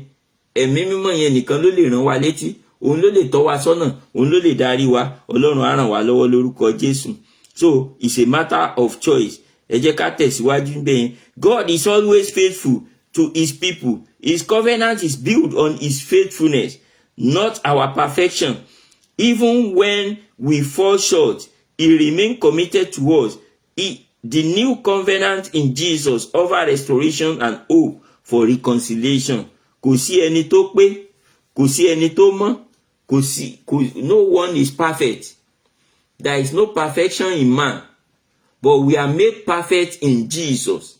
Ẹ̀mí mímọ́ yẹn nìkan ló lè rán wa létí. Òun ló lè tọ́ wa sọ́nà, òun ló lè darí wa. Ọlọ́run á ràn wá lọ́wọ́ lórúkọ Jésù. So it's a matter of choice. Ẹ jẹ́ ká tẹ̀síwájú bẹ́ẹ̀. God is always faithful to his people. His covenant is built on his faithfulness, not our perfection. Even when we fall short, he remains committed to us. The new covenant in Jesus offers restoration and hope for reconciliation. Kò sí ẹni tó pé, kò sí ẹni tó mọ́, no one is perfect. There is no perfection in man, but we are made perfect in Jesus.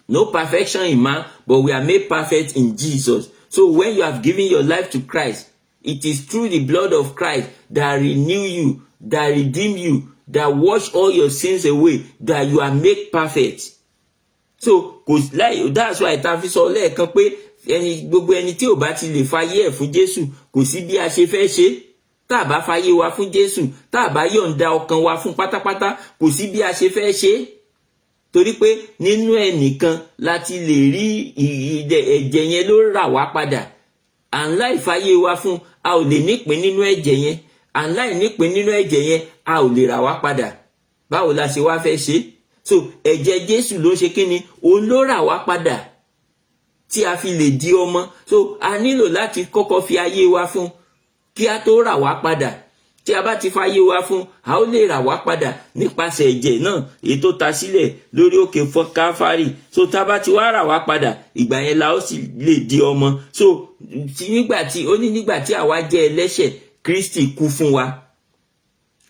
No perfection in man, but we are made perfect in Jesus. So when you have given your life to Christ, it is through the blood of Christ that renew you, that redeem you, that wash all your sins away, that you are made perfect. So that's why ta fi sọ lẹ́ẹ̀kan pé gbogbo ẹni tí ò bá ti lè fayé ẹ̀ fún Jésù, kò sí bí a ṣe fẹ́ ṣe. Tá bá fayé wa fún Jésù, tá bá yọ̀ǹda ọkàn wa fún pátápátá, kò sí bí a ṣe fẹ́ ṣe. Torí pé nínú ẹnìkan láti lè rí ẹ̀jẹ̀ yẹn ló rà wá padà. Láì fayé wa fún, a ò lè nípìn nínú ẹ̀jẹ̀ yẹn. Láì nípìn nínú ẹ̀jẹ̀ yẹn, a ò lè rà wá padà. Báwo la ṣe wá fẹ́ ṣe? So ẹ̀jẹ̀ Jésù ló ṣe kíni? Òun ló rà wá padà tí a fi lè di ọmọ. So a nílò láti kọ́kọ́ fi ayé wa fún kí a tó rà wá padà. Tí a bá ti fayé wa fún, a ó lè rà wá padà nípasẹ̀ ẹ̀jẹ̀ náà èyí tó ta sílẹ̀ lórí òkè Káfárì. So tá bá ti wá rà wá padà, ìgbà yẹn la ó sì lè di ọmọ. So nígbà tí àwa jẹ́ ẹlẹ́ṣẹ̀, Kristi kú fún wa.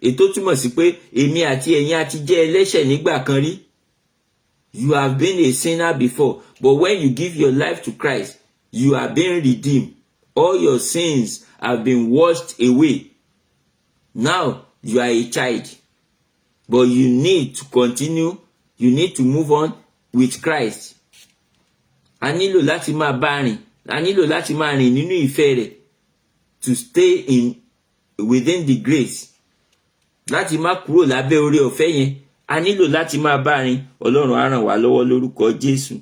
Ètò túmọ̀ sí pé èmi àti ẹ̀yin àti jẹ́ ẹlẹ́ṣẹ̀ nígbà kan rí. You have been a sinner before, but when you give your life to Christ, you are being redeemed. All your sins have been washed away. Now you are a child, but you need to continue. You need to move on with Christ. A nílò láti máa bá rìn. A nílò láti máa rìn nínú ìfẹ́ rẹ̀, to stay within the grace. Láti má kúrò lábẹ́ oore ọ̀fẹ́ yẹn, a nílò láti máa bá rìn. Ọlọ́run á ràn wá lọ́wọ́ lórúkọ Jésù.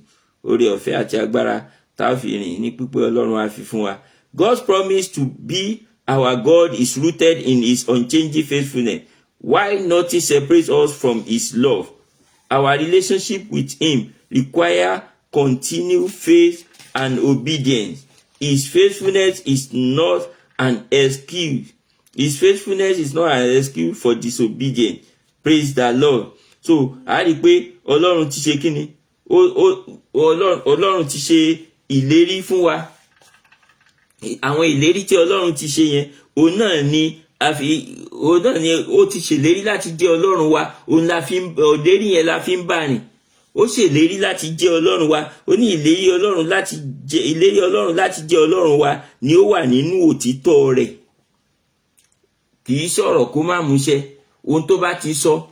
Oore ọ̀fẹ́ àti agbára tá a fi rìn ní pípé Ọlọ́run á fi fún wa. God's promise to be our God is rooted in his unchanging faithfulness. While nothing separates us from his love, our relationship with him requires continued faith and obedience. His faithfulness is not an excuse. His faithfulness is not an excuse for disobedience. Praise the Lord. So, a rí pé Ọlọ́run ti ṣe kíni? Ọlọ́run ti ṣe ìlérí fún wa. Àwọn ìlérí tí Ọlọ́run ti ṣe yẹn, òun náà ni ó ti ṣèlérí láti jẹ́ Ọlọ́run wa. Òun la fi ìlérí yẹn la fi ń bá rìn. Ó ṣèlérí láti jẹ́ Ọlọ́run wa. Ó ní ìlérí Ọlọ́run láti jẹ́ Ọlọ́run wa ni ó wà nínú òtítọ́ rẹ̀. Kì í sọ̀rọ̀ kó má múṣẹ. Ohun tó bá ti sọ,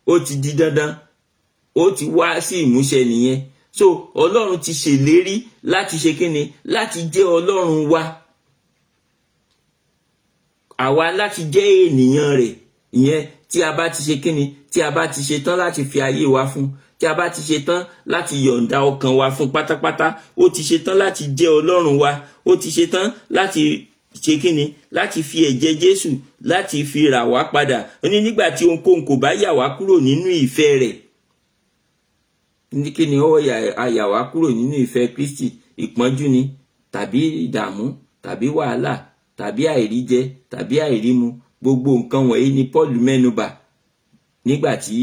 ó ti di dandan. Ó ti wá sí ìmúṣẹ nìyẹn. So Ọlọ́run ti ṣèlérí láti ṣe kíni? Láti jẹ́ Ọlọ́run wa. àwa láti jẹ́ ènìyàn rẹ̀, ìyẹn tí a bá ti ṣe kíni, tí a bá ti ṣe tán láti fi ayé wa fún, tí a bá ti ṣe tán láti yọ̀ǹda ọkàn wa fún pátápátá, ó ti ṣe tán láti jẹ́ Ọlọ́run wa, ó ti ṣe tán láti ṣe kíni, láti fi ẹ̀jẹ̀ Jésù láti fi rà wá padà. Ó ní nígbà tí ohunkóhun kò bá yà wá kúrò nínú ìfẹ́ rẹ̀, ní kíni ó yà wá kúrò nínú ìfẹ́ Kristi, ìpọ́njú ni, tàbí ìdààmú, tàbí wàhálà, tàbí àìríjẹ, tàbí àìrímu, gbogbo nǹkan wọ̀nyí ni Paul mẹ́nubà nígbà tí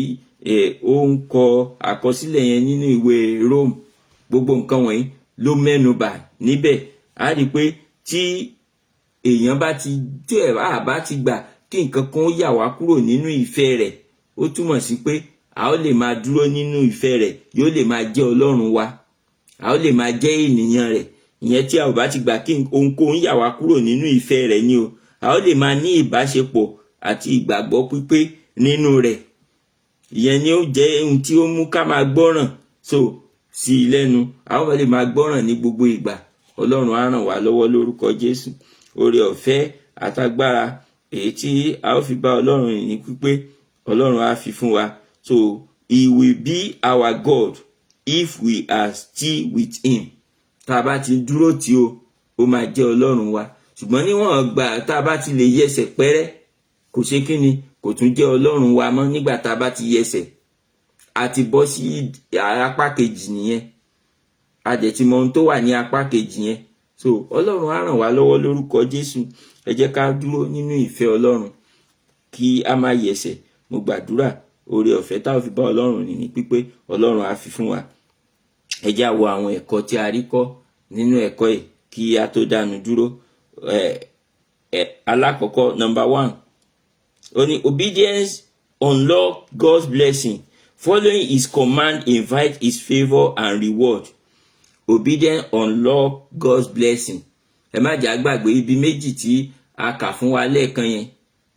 ó ń kọ àkọsílẹ̀ yẹn nínú ìwé Rome. Gbogbo nǹkan wọ̀nyí ló mẹ́nubà níbẹ̀. A rí pé tí èèyàn bá ti gbà kí nǹkan kan ó yà wá kúrò nínú ìfẹ́ rẹ̀, ó túmọ̀ sí pé a ó lè máa dúró nínú ìfẹ́ rẹ̀, yóò lè máa jẹ́ Ọlọ́run wa, a ó lè máa jẹ́ ènìyàn rẹ̀. Ìyẹn tí a ò bá ti gbà kí ohunkóhun yà wá kúrò nínú ìfẹ́ rẹ̀ ni o. A ó lè máa ní ìbáṣepọ̀ àti ìgbàgbọ́ pípé nínú rẹ̀. Ìyẹn ni ó jẹ́ ohun tí ó mú ká máa gbọ́ràn sí i lẹ́nu. A ó lè máa gbọ́ràn ní gbogbo ìgbà. Ọlọ́run á ràn wá lọ́wọ́ lórúkọ Jésù. Oore ọ̀fẹ́ àtagbára èyí tí a ó fi bá Ọlọ́run rìn ní pípé, Ọlọ́run á fi fún wa. So he will be our God if we are still with him. Tá bá ti dúró tì ó máa jẹ́ Ọlọ́run wa. Ṣùgbọ́n níwọ̀n gbà tá bá ti lè yẹsẹ̀ pẹ́rẹ́, kò ṣe kíni, kò tún jẹ́ Ọlọ́run wa mọ́. Nígbà tá bá ti yẹsẹ̀, a ti bọ́ sí apá kejì nìyẹn. A dẹ̀ ti mọ ohun tó wà ní apá kejì yẹn. So Ọlọ́run á ràn wá lọ́wọ́ lórúkọ Jésù. Ẹ jẹ́ ká dúró nínú ìfẹ́ Ọlọ́run kí a má yẹsẹ̀. Mo gbàdúrà oore ọ̀fẹ́ tá ò fi bá Ọlọ́run rìn ní pípé, Ọlọ́run á fi fún wa. Ẹ jẹ́ á wo àwọn ẹ̀kọ́ tí a rí kọ́ nínú ẹ̀kọ́ yìí kí a tó dánu dúró. Alákọ̀ọ́kọ́, number 1, ó ní obedience unlock God's blessing. Following his command invite his favor and reward. Obedience unlock God's blessing. Ẹ má jẹ́ á gbàgbé ibi méjì tí a kà fún wa lẹ́ẹ̀kan yẹn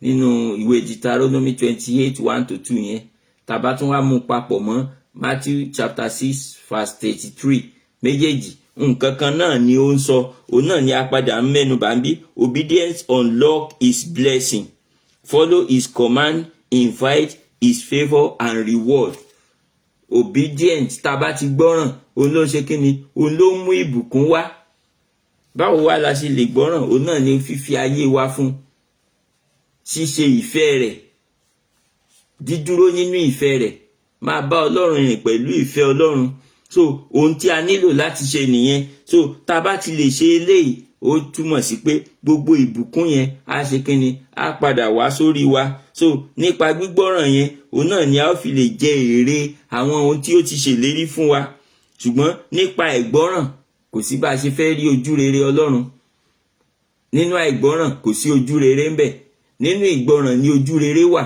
nínú ìwé Deuteronomy 28:1-2 yẹn. Tá bá tún wá mú papọ̀ mọ́ Matthew chapter 6:33. Méjèèjì nǹkan kan náà ni ó ń sọ. Òun náà ni a padà ń mẹ́nu bà ń bí. Obedience unlock his blessing. Follow his command, invite his favor and reward. Obedient, tá bá ti gbọ́ràn, òun ló ṣe kíni, òun ló mú ìbùkún wá. Báwo wá la ṣe lè gbọ́ràn? Òun náà ni fífi ayé wa fún, ṣíṣe ìfẹ́ rẹ̀, dídúró nínú ìfẹ́ rẹ̀, máa bá Ọlọ́run rìn pẹ̀lú ìfẹ́ Ọlọ́run. So ohun tí a nílò láti ṣe nìyẹn. So tá bá ti lè ṣe eléyìí, ó túmọ̀ sí pé gbogbo ìbùkún yẹn á ṣe kíni, á padà wá sórí wa. So nípa gbígbọ́ràn yẹn, òun náà ni a ó fi lè jẹ èrè àwọn ohun tí ó ti ṣèlérí fún wa. Ṣùgbọ́n nípa ìgbọ́ràn, kò sí bá a ṣe fẹ́ rí ojú rere Ọlọ́run. Nínú àìgbọ́ràn kò sí ojú rere ń bẹ. Nínú ìgbọ́ràn ni ojú rere wà.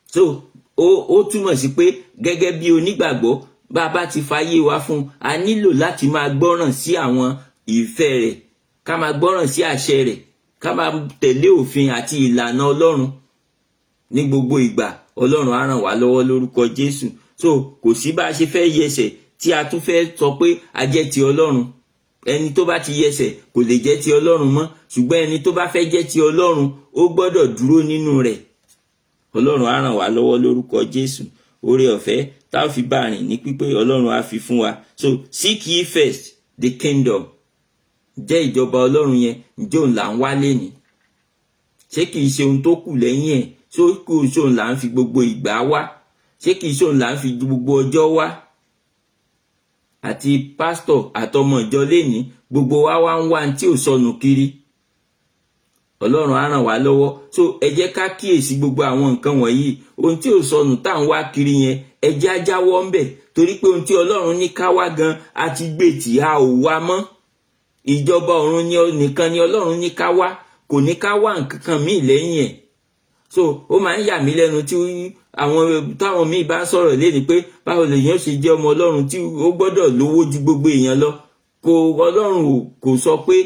So ó túmọ̀ sí pé gẹ́gẹ́ bí onígbàgbọ́, bá bá ti fayé wa fún, a nílò láti máa gbọ́ràn sí àwọn ìfẹ́ rẹ̀, ká máa gbọ́ràn sí àṣẹ rẹ̀, ká máa tẹ̀lé òfin àti ìlànà Ọlọ́run ní gbogbo ìgbà. Ọlọ́run á ràn wá lọ́wọ́ lórúkọ Jésù. So kò sí bá a ṣe fẹ́ yẹsẹ̀ tí a tún fẹ́ sọ pé a jẹ́ ti Ọlọ́run. Ẹni tó bá ti yẹsẹ̀ kò lè jẹ́ ti Ọlọ́run mọ́. Ṣùgbọ́n ẹni tó bá fẹ́ jẹ́ ti Ọlọ́run, ó gbọ́dọ̀ dúró nínú rẹ̀. Ọlọ́run á ràn wá lọ́wọ́ lórúkọ Jésù. Oore ọ̀fẹ́ tá ò fi bá rìn ní pípé, Ọlọ́run á fi fún wa. So seek ye first the kingdom. Jẹ́ ìjọba Ọlọ́run yẹn, ǹjẹ́ òun là ń wá lénìí? Ṣé kìí ṣe ohun tó kù lẹ́yìn ẹ̀? Ṣé kò ṣe òun là ń fi gbogbo ìgbà wá? Ṣé kìí ṣe òun là ń fi gbogbo ọjọ́ wá? Àti pásítọ̀ àtọmọ ìjọ lénìí, gbogbo wa wá ń wá tí ò sọnù kiri. Ọlọ́run á ràn wá lọ́wọ́. So ẹ jẹ́ ká kíyèsí gbogbo àwọn nǹkan wọ̀nyí. Ohun tí ò sọnù tá ń wá kiri yẹn, ẹ jẹ́ á jáwọ́ ńbẹ̀. Torí pé ohun tí Ọlọ́run ní ká wá gan, a ti gbé tì, a ò wá mọ́. Ìjọba ọ̀run nìkan ni Ọlọ́run ní ká wá, kò ní ká wá nǹkan kan míì lẹ́yìn ẹ̀. So ó máa ń yà mí lẹ́nu tí táwọn míì bá sọ̀rọ̀ léni pé báwo lèèyàn ṣe jẹ́ ọmọ Ọlọ́run tí ó gbọ́dọ̀ lówó ju gbogbo èèyàn lọ. Ọlọ́run kò sọ pé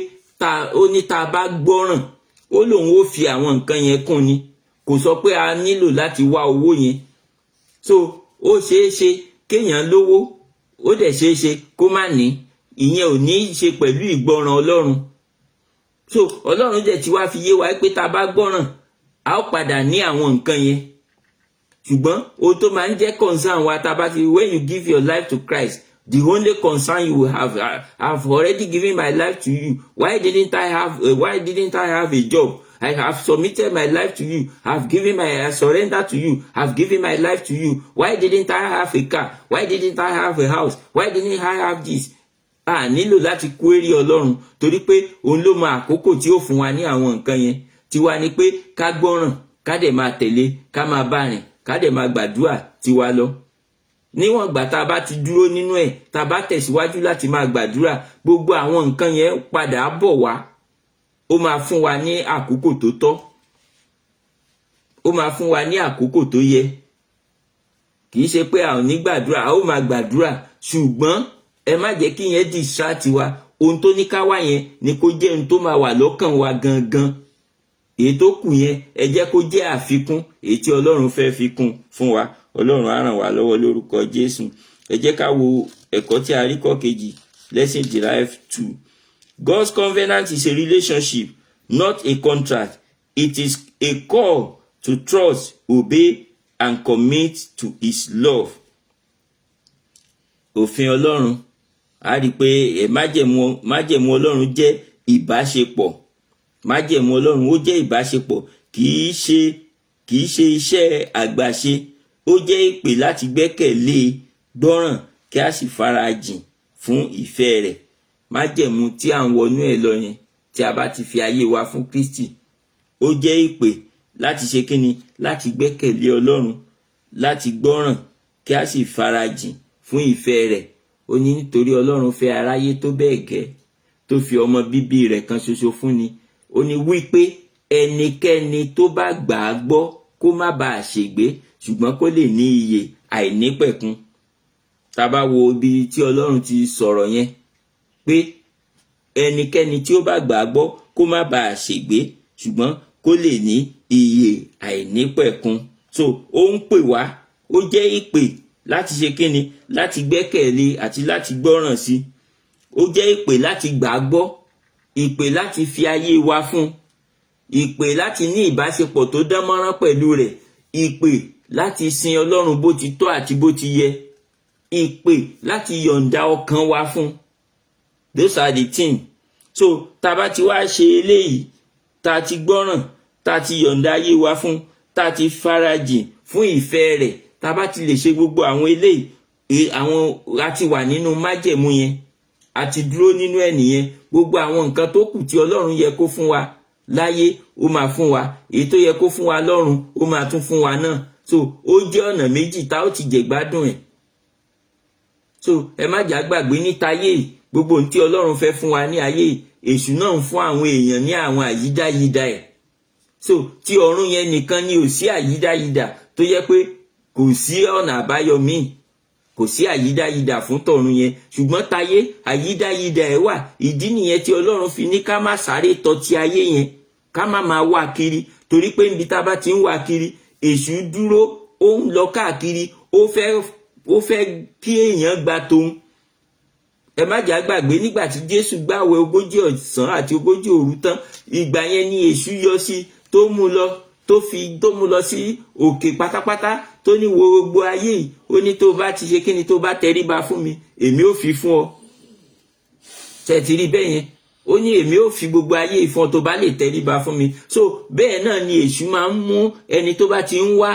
ó ní tá bá gbọ́ràn, ó lòun ó fi àwọn nǹkan yẹn kún ni. Kò sọ pé a nílò láti wá owó yẹn. So ó ṣeé ṣe kéèyàn lówó, ó dẹ̀ ṣeé ṣe kó má ní. Ìyẹn ò ní í ṣe pẹ̀lú ìgbọràn Ọlọ́run. so Ọlọ́run dẹ̀ ti wá fi yé wa pé tá bá gbọ́ràn a ó padà ní àwọn nǹkan yẹn. Ṣùgbọ́n ohun tó máa ń jẹ́ concern wa tá bá ti when you give your life to Christ, the only concern you will have, I've already given my life to you. Why didn't I have a job? I have submitted my life to you. I surrender to you. I've given my life to you. Why didn't I have a car? Why didn't I have a house? Why didn't I have this? Nílò láti query Ọlọ́run torí pé òun ló mọ àkókò tí ó fún wa ní àwọn nǹkan yẹn. Tiwa ni pé ká gbọ́ràn, ká dẹ̀ máa tẹ̀lé, ká máa bá rìn, ká dẹ̀ máa gbàdúrà tiwa lọ. Níwọ̀n ìgbà tá bá ti dúró nínú ẹ̀, tá bá tẹ̀síwájú láti máa gbàdúrà, gbogbo àwọn nǹkan yẹn padà bọ̀ wá. Ó máa fún wa ní àkókò tó tọ́. Ó máa fún wa ní àkókò tó yẹ. Kì í ṣe pé a ò ní gbàdúrà, a ó máa gbàdúrà, ṣùgbọ́n ẹ má jẹ́ kí yẹn distract wa. Ohun tó ní ká wá yẹn ni kó jẹ́ ohun tó máa wà lọ́kàn wa gangan. Èyí tó kù yẹn ẹ jẹ́ kó jẹ́ àfikún èyí tí Ọlọ́run fẹ́ fi kún fún wa. Ọlọ́run á ràn wá lọ́wọ́ lórúkọ Jésù. Ẹ jẹ́ ká wo ẹ̀kọ́ tí a rí kọ́ kejì, lesson derived 2. God's covenant is a relationship, not a contract. It is a call to trust, obey, and commit to his love. Òfin Ọlọ́run, a rí pé májẹ̀mú Ọlọ́run jẹ́ ìbáṣepọ̀. Májẹ̀mú Ọlọ́run ó jẹ́ ìbáṣepọ̀, kì í ṣe iṣẹ́ àgbàṣe. Ó jẹ́ ìpè láti gbẹ́kẹ̀lé, gbọ́ràn, kí a sì farajìn fún ìfẹ́ rẹ̀. Májẹ̀mú tí à ń wọnú ẹ̀ lọ yẹn, tí a bá ti fi ayé wa fún Kristi, ó jẹ́ ìpè láti ṣe kíni, láti gbẹ́kẹ̀lé Ọlọ́run, láti gbọ́ràn, kí a sì farajìn fún ìfẹ́ rẹ̀. Ó ní nítorí Ọlọ́run fẹ́ aráyé tó bẹ́ẹ̀ gẹ́, tó fi ọmọ bíbí rẹ̀ kan ṣoṣo fún ni. Ó ní wípé ẹnikẹ́ni tó bá gbà á gbọ́ kó má bàa ṣègbé, ṣùgbọ́n kó lè ní ìyè àìnípẹ̀kun. Tá bá wo ibi tí Ọlọ́run ti sọ̀rọ̀ yẹn, pé ẹnikẹ́ni tí ó bá gbà á gbọ́ kó má bàa ṣègbé, ṣùgbọ́n kó lè ní ìyè àìnípẹ̀kun. So ó ń pè wá, ó jẹ́ ìpè láti ṣe kíni, láti gbẹ́kẹ̀lé àti láti gbọ́ràn sí. Ó jẹ́ ìpè láti gbà á gbọ́, ìpè láti fi ayé wa fún, ìpè láti ní ìbáṣepọ̀ tó dánmọ́rán pẹ̀lú rẹ̀, ìpè láti sin Ọlọ́run bó ti tọ́ àti bó ti yẹ, ìpè láti yọ̀ǹda ọkàn wa fún. Those are the things. So tá bá ti wá ṣe eléyìí, tá ti gbọ́ràn, tá ti yọ̀ǹda ayé wa fún, tá ti farajìn fún ìfẹ́ rẹ̀, tá bá ti lè ṣe gbogbo àwọn eléyìí, a ti wà nínú májẹ̀mú yẹn, a ti dúró nínú ẹ̀ nìyẹn. Gbogbo àwọn nǹkan tó kù tí Ọlọ́run yẹ kó fún wa láyé, ó máa fún wa. Èyí tó yẹ kó fún wa lọ́run, ó máa tún fún wa náà. So ó jẹ́ ọ̀nà méjì tá ó ti jẹ gbádùn ẹ̀. So ẹ má jà gbàgbé níta ayé, gbogbo ohun tí Ọlọ́run fẹ́ fún wa ní ayé, èṣù náà ń fún àwọn èèyàn ní àwọn àyídáyídá ẹ̀. So tí ọ̀run yẹn nìkan ni ò sí àyídáyídá, tó yẹ pé kò sí ọ̀nà àbáyọ míì, kò sí àyídáyídá fún tọ̀run yẹn. Ṣùgbọ́n táyé àyídáyídá ẹ̀ wà. Ìdí nìyẹn tí Ọlọ́run fi ní ká má sáré tọ ti ayé yẹn, ká má máa wá kiri, torí pé níbi tá bá ti ń wá kiri, èṣù dúró, ó ń lọ káàkiri, ó fẹ́ kí èèyàn gba tòun. Ẹ má jà gbàgbé nígbà tí Jésù gbààwẹ̀ 40 ọ̀sán àti 40 òru tán, ìgbà yẹn ni èṣù yọ sí, tó mú lọ sí òkè pátápátá, tó ní wo gbogbo ayé yìí. Ó ní tó bá ti ṣe kíni, tó bá tẹríba fún mi, èmi ó fi fún ọ. Ṣé ti rí bẹ́ẹ̀ yẹn? Ó ní èmi ó fi gbogbo ayé yìí fún ọ tó bá lè tẹríba fún mi. So bẹ́ẹ̀ náà ni èṣù máa ń mú ẹni tó bá ti ń wá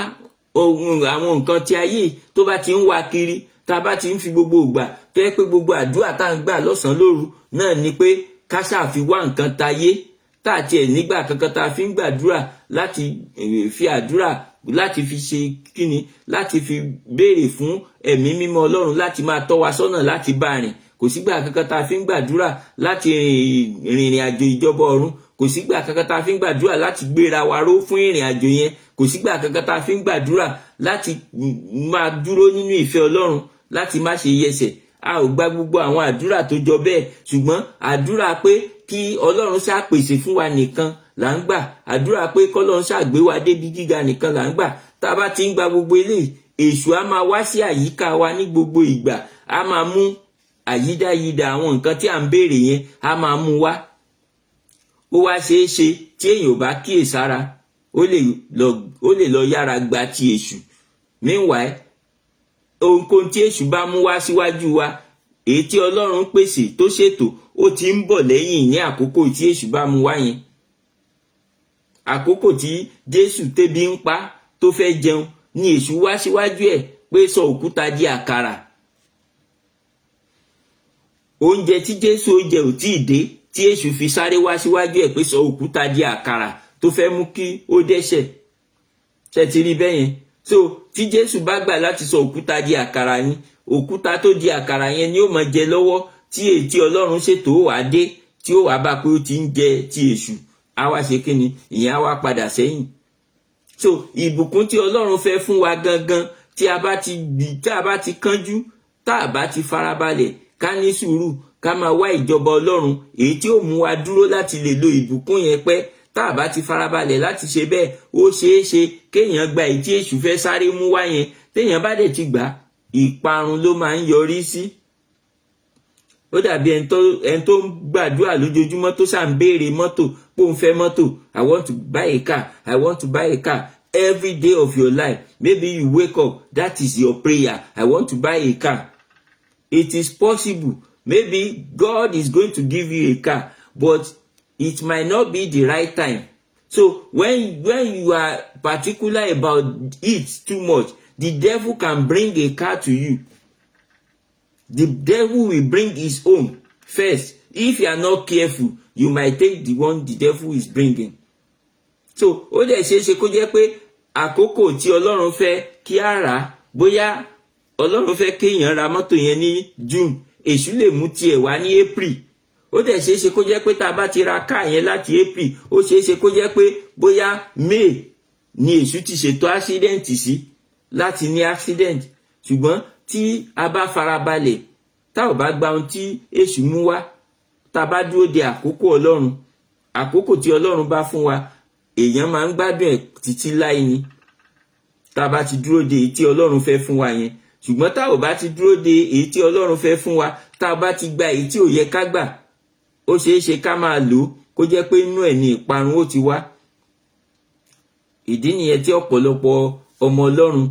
àwọn nǹkan tí ayé, tó bá ti ń wá kiri, tá bá ti ń fi gbogbo ìgbà, tó yẹ pé gbogbo àdúrà tá ń gbà lọ́sàn lóru náà ni pé ká ṣáà fi wá nǹkan tayé, tá àti ẹ̀ nígbà kankan tá fi ń gbàdúrà, láti fi àdúrà, láti fi ṣe kíni, láti fi béèrè fún ẹ̀mí mímọ́ Ọlọ́run láti máa tọ́ wa sọ́nà láti bá rìn. Kò sígbà kankan tá fi ń gbàdúrà láti rìnrìn àjò ìjọba ọ̀run. Kò sígbà kankan tá fi ń gbàdúrà láti gbéra wa ró fún ìrìn àjò yẹn. Kò sígbà kankan tá fi ń gbàdúrà láti máa dúró nínú ìfẹ́ Ọlọ́run, láti má ṣe yẹsẹ̀. A ò gba gbogbo àwọn àdúrà tó jọ bẹ́ẹ̀, ṣùgbọ́n àdúrà pé kí Ọlọ́run ṣá pèsè fún wa nìkan là ń gbà. Àdúrà pé k'Ọlọ́run ṣá gbé wa débi gíga nìkan là ń gbà. Tá bá ti ń gba gbogbo eléyìí, èṣù á máa wá sí àyíká wa ní gbogbo ìgbà, á máa mú àyídáyídá àwọn nǹkan tí à ń béèrè yẹn, á máa mú wá. ó wá ṣeé ṣe tí èèyàn ò bá kíyèsára ó lè lọ yára gba ti èṣù. Meanwhile, ohunkóhun tí èṣù bá mú wá síwájú wa, èyí tí Ọlọ́run pèsè tó ṣètò, ó ti ń bọ̀ lẹ́yìn ní àkókò tí èṣù bá mú wá yẹn. Àkókò tí Jésù tẹ́bi ń pa tó fẹ́ jẹun ni èṣù wá síwájú ẹ̀ pé sọ òkúta di àkàrà. Oúnjẹ tí Jésù ó jẹ ò tíì dé tí èṣù fi sáré wá síwájú ẹ̀ pé sọ òkúta di àkàrà tó fẹ́ mú kí ó dẹ́ṣẹ̀. Ṣé ti rí bẹ́ẹ̀ yẹn? So tí Jésù bá gbà láti sọ òkúta di àkàrà ni, òkúta tó di àkàrà yẹn ni ó máa jẹ lọ́wọ́ tí èyí tí Ọlọ́run ṣètò ó wá dé tí ó wá bá pé ó ti ń jẹ ti èṣù. Á wá ṣe kí ni? Ìyẹn á wá padà sẹ́yìn. So ìbùkún tí Ọlọ́run fẹ́ fún wa gangan tí a bá ti kánjú, tá a bá ti farabalẹ̀, ká ní sùúrù, ká máa wá ìjọba Ọlọ́run èyí tí ó mú wa dúró láti lè lo ìbùkún yẹn pẹ́. Tá a bá ti farabalẹ̀ láti ṣe bẹ́ẹ̀, ó ṣeé ṣe kéèyàn gba èyí tí èṣù fẹ́ sáré mú wá yẹn. Téèyàn bá dẹ̀ ti gbà, ìparun ló máa ń yọrí sí. Ó dàbí ẹni tó ń gbàdúrà lójoojúmọ́ tó ṣà ń béèrè mọ́tò, pé òun fẹ́ mọ́tò. I want to buy a car. I want to buy a car. Every day of your life, maybe you wake up, that is your prayer. I want to buy a car. It is possible. Maybe God is going to give you a car, but it might not be the right time. So when you are particular about it too much, the devil can bring a car to you. The devil will bring his own first. If you are not careful, you might take the one the devil is bringing. So ó dẹ̀ ṣeé ṣe kó jẹ́ pé àkókò tí Ọlọ́run fẹ́ kí á rà, bóyá Ọlọ́run fẹ́ kéèyàn ra mọ́tò yẹn ní June, èṣù lè mú tiẹ̀ wá ní April. Ó dẹ̀ ṣeé ṣe kó jẹ́ pé tá a bá ti ra káà yẹn láti April, ó ṣeé ṣe kó jẹ́ pé bóyá May ni èṣù ti ṣètò accident sí láti ní accident. Ṣùgbọ́n tí a bá farabalẹ̀, tá ò bá gba ohun tí èṣù mú wá, tá a bá dúró de àkókò Ọlọ́run, àkókò tí Ọlọ́run bá fún wa, èèyàn máa ń gbádùn ẹ̀ títí láì ní. Tá a bá ti dúró de èyí tí Ọlọ́run fẹ́ fún wa yẹn. Ṣùgbọ́n tá ò bá ti dúró de èyí tí Ọlọ́run fẹ́ fún wa, tá a bá ti gba èyí tí ò yẹ ká gbà, ó ṣeé ṣe ká máa lò kó jẹ́ pé inú ẹ̀ ní ìparun ó ti wá. Ìdí nìyẹn tí ọ̀pọ̀lọpọ̀ ọmọ Ọlọ́run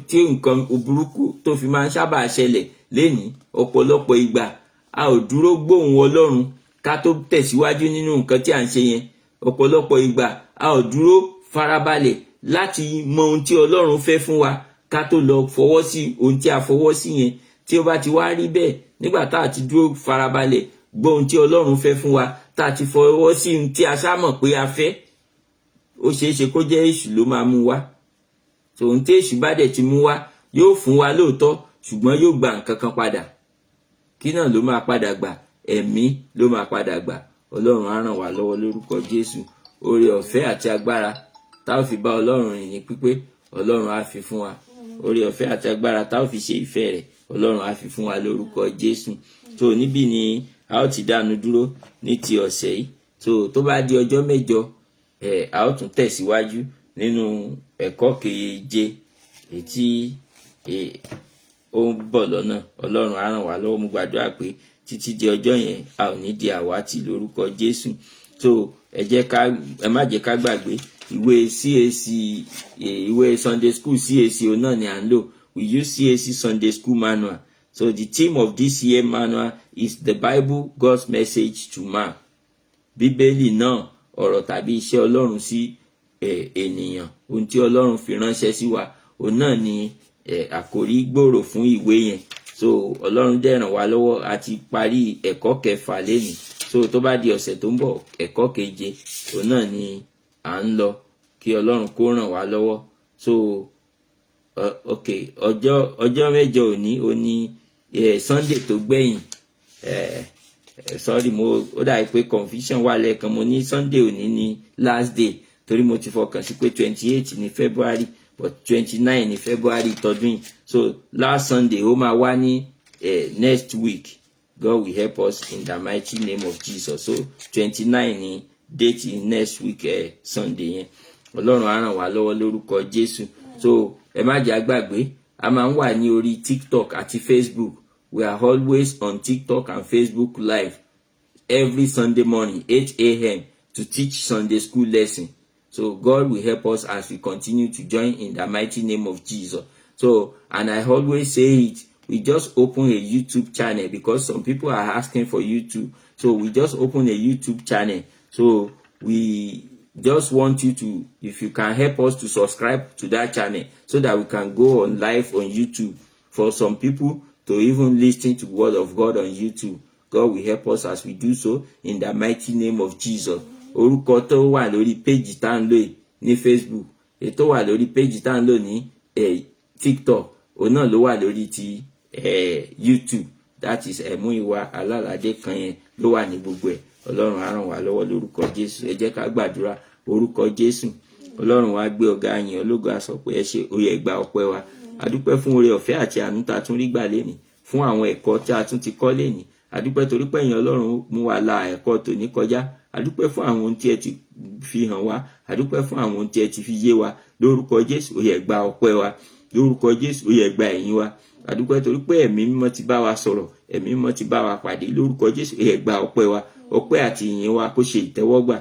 tí nǹkan burúkú tó fi máa ń sábà ṣẹlẹ̀ lénìí. Ọ̀pọ̀lọpọ̀ ìgbà a ò dúró gbóhùn Ọlọ́run ká tó tẹ̀síwájú nínú nǹkan tí à ń ṣe yẹn. Ọ̀pọ̀lọpọ̀ ìgbà a ò dúró farabalẹ̀ láti mọ ohun tí Ọlọ́run fẹ́ fún wa ká tó lọ fọwọ́ sí ohun tí a fọwọ́ sí yẹn. Tí ó bá ti wá rí bẹ́ẹ̀, nígbà tá a ti dúró farabalẹ̀ gbọ́ ohun tí Ọlọ́run fẹ́ fún wa, tá a ti fọwọ́ sí ohun tí a sámọ̀ pé a fẹ́, ó ṣeé ṣe kó jẹ́ èṣù ló máa mú wá. So ohun tí èṣù bá dẹ̀ ti mú wá yóò fún wa lóòótọ́, ṣùgbọ́n yóò gba nǹkan kan padà. Kí náà ló máa padà gbà? Ẹ̀mí ló máa padà gbà. Ọlọ́run á ràn wá lọ́wọ́ lórúkọ Jésù. Oore ọ̀fẹ́ àti agbára tá ò fi bá Ọlọ́run rìn ní pípé, Ọlọ́run á fi fún wa. Oore ọ̀fẹ́ àti agbára tá ò fi ṣe ìfẹ́ rẹ̀, Ọlọ́run á fi fún wa lórúkọ Jésù. So níbí ni a ó ti dánu dúró ní ti ọ̀sẹ̀ yìí. So tó bá di ọjọ́ mẹ́jọ, a ó tún tẹ̀síwájú nínú ẹ̀kọ́ keje èyí tí ó ń bọ̀ lọ́nà. Ọlọ́run á ràn wá lọ́wọ́. Mo gbàdúrà pé títí di ọjọ́ yẹn a ò ní di àwátì lórúkọ Jésù. So ẹ má jẹ́ ká gbàgbé ìwé CAC, ìwé Sunday School CAC náà ni à ń lò. We use CAC Sunday School Manual. So the theme of this year manual is the Bible, God's message to man. Bíbélì náà, ọ̀rọ̀ tàbí iṣẹ́ Ọlọ́run sí ènìyàn. Ohun tí Ọlọ́run fi ránṣẹ́ sí wa, òun náà ni àkòrí gbòòrò fún ìwé yẹn. So Ọlọ́run dẹ̀ ràn wá lọ́wọ́ àti parí ẹ̀kọ́ kẹfà lénìí. So tó bá di ọ̀sẹ̀ tó ń bọ̀, ẹ̀kọ́ keje, òun náà ni à ń lọ. Kí Ọlọ́run kó ràn wá lọ́wọ́. So ọjọ́ mẹ́jọ òní Sunday tó gbẹ̀yìn. Sorry, ó dà pé confusion wà lẹ́ẹ̀kan. Mo ní Sunday òní ní last day torí mo ti fọkàn sí pé 28 ní February, but 29 ní February tọdún yìí. So last Sunday ó máa wá ní next week. God will help us in the mighty name of Jesus. So 29 ní date next week Sunday yẹn. Ọlọ́run á ràn wá lọ́wọ́ lórúkọ Jésù. So ẹ má jẹ́ àgbàgbé, a máa ń wà ní orí TikTok àti Facebook. We are always on TikTok and Facebook live every Sunday morning 8 a.m. to teach Sunday school lesson. So God will help us as we continue to join in the mighty name of Jesus. So, and I always say it, we just open a YouTube channel because some people are asking for YouTube. So we just open a YouTube channel. So we just want you to, if you can help us to subscribe to that channel so that we can go on live on YouTube. For some people to even listen to the word of God on YouTube. God will help us as we do so in the mighty name of Jesus. Orúkọ tó wà lórí page tá ń lò ní Facebook, ètò wà lórí page tá ń lò ní TikTok, òun náà ló wà lórí ti YouTube. That is Múyìwá Alálàdé kan yẹn ló wà ní gbogbo ẹ̀. Ọlọ́run á ràn wá lọ́wọ́ lórúkọ Jésù. Ẹ jẹ́ ká gbàdúrà orúkọ Jésù. Ọlọ́run wá gbé ọ̀gá yín ológo á sọ pé ẹ ṣé ó yẹ gba ọpẹ́ wa. Adúpẹ́ fún oore ọ̀fẹ́ àti àánú tá tún rí gbà lénìí, fún àwọn ẹ̀kọ́ tí a tún ti kọ́ lénìí. Adúpẹ́ torí pé ẹ̀yin Ọlọ́run mú wa la ẹ̀kọ́ tòní kọjá. Adúpẹ́ fún àwọn ohun tí ẹ ti fi hàn wá. Adúpẹ́ fún àwọn ohun tí ẹ ti fi yé wa. Lórúkọ Jésù ó yẹ gba ọpẹ́ wa. Lórúkọ Jésù ó yẹ gba ẹ̀yìn wa. Adúpẹ́ torí pé ẹ̀mí mímọ́ ti bá wa sọ̀rọ̀, ẹ̀mí mímọ́ ti bá wa pàdé. Lórúkọ Jésù ó yẹ gba ọpẹ́ wa. Ọpẹ́ àti ìyìn wa kó ṣe ìtẹ́wọ́gbà.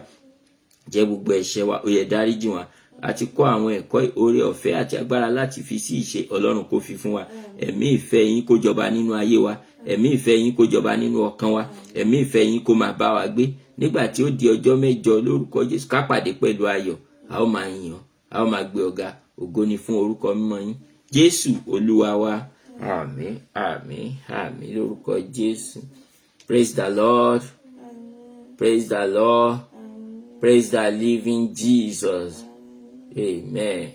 Jẹ́ gbogbo ẹ̀ṣẹ̀ wa ó yẹ dáríjì wa. Àti kọ́ àwọn ẹ̀kọ́ oore ọ̀fẹ́ àti agbára láti fi sí ìṣe Ọlọ́run kó fi fún wa. Ẹ̀mí ìfẹ́ yín kó jọba nínú ayé wa. Ẹ̀mí ìfẹ́ yín kó jọba nínú ọkàn wa. Ẹ̀mí ìfẹ́ yín kó máa bá wa gbé. Nígbà tí ó di ọjọ́ mẹ́jọ lórúkọ Jésù ká pàdé pẹ̀lú ayọ̀. A ó máa yìn ọ́, a ó máa gbé ọ̀gá. Ògo ni fún orúkọ mímọ́ yín. Jésù Olúwa wa. Àmín, àmín, àmín lórúkọ Jésù. Praise the Lord. Praise the Lord. Praise the living Jesus. Amen.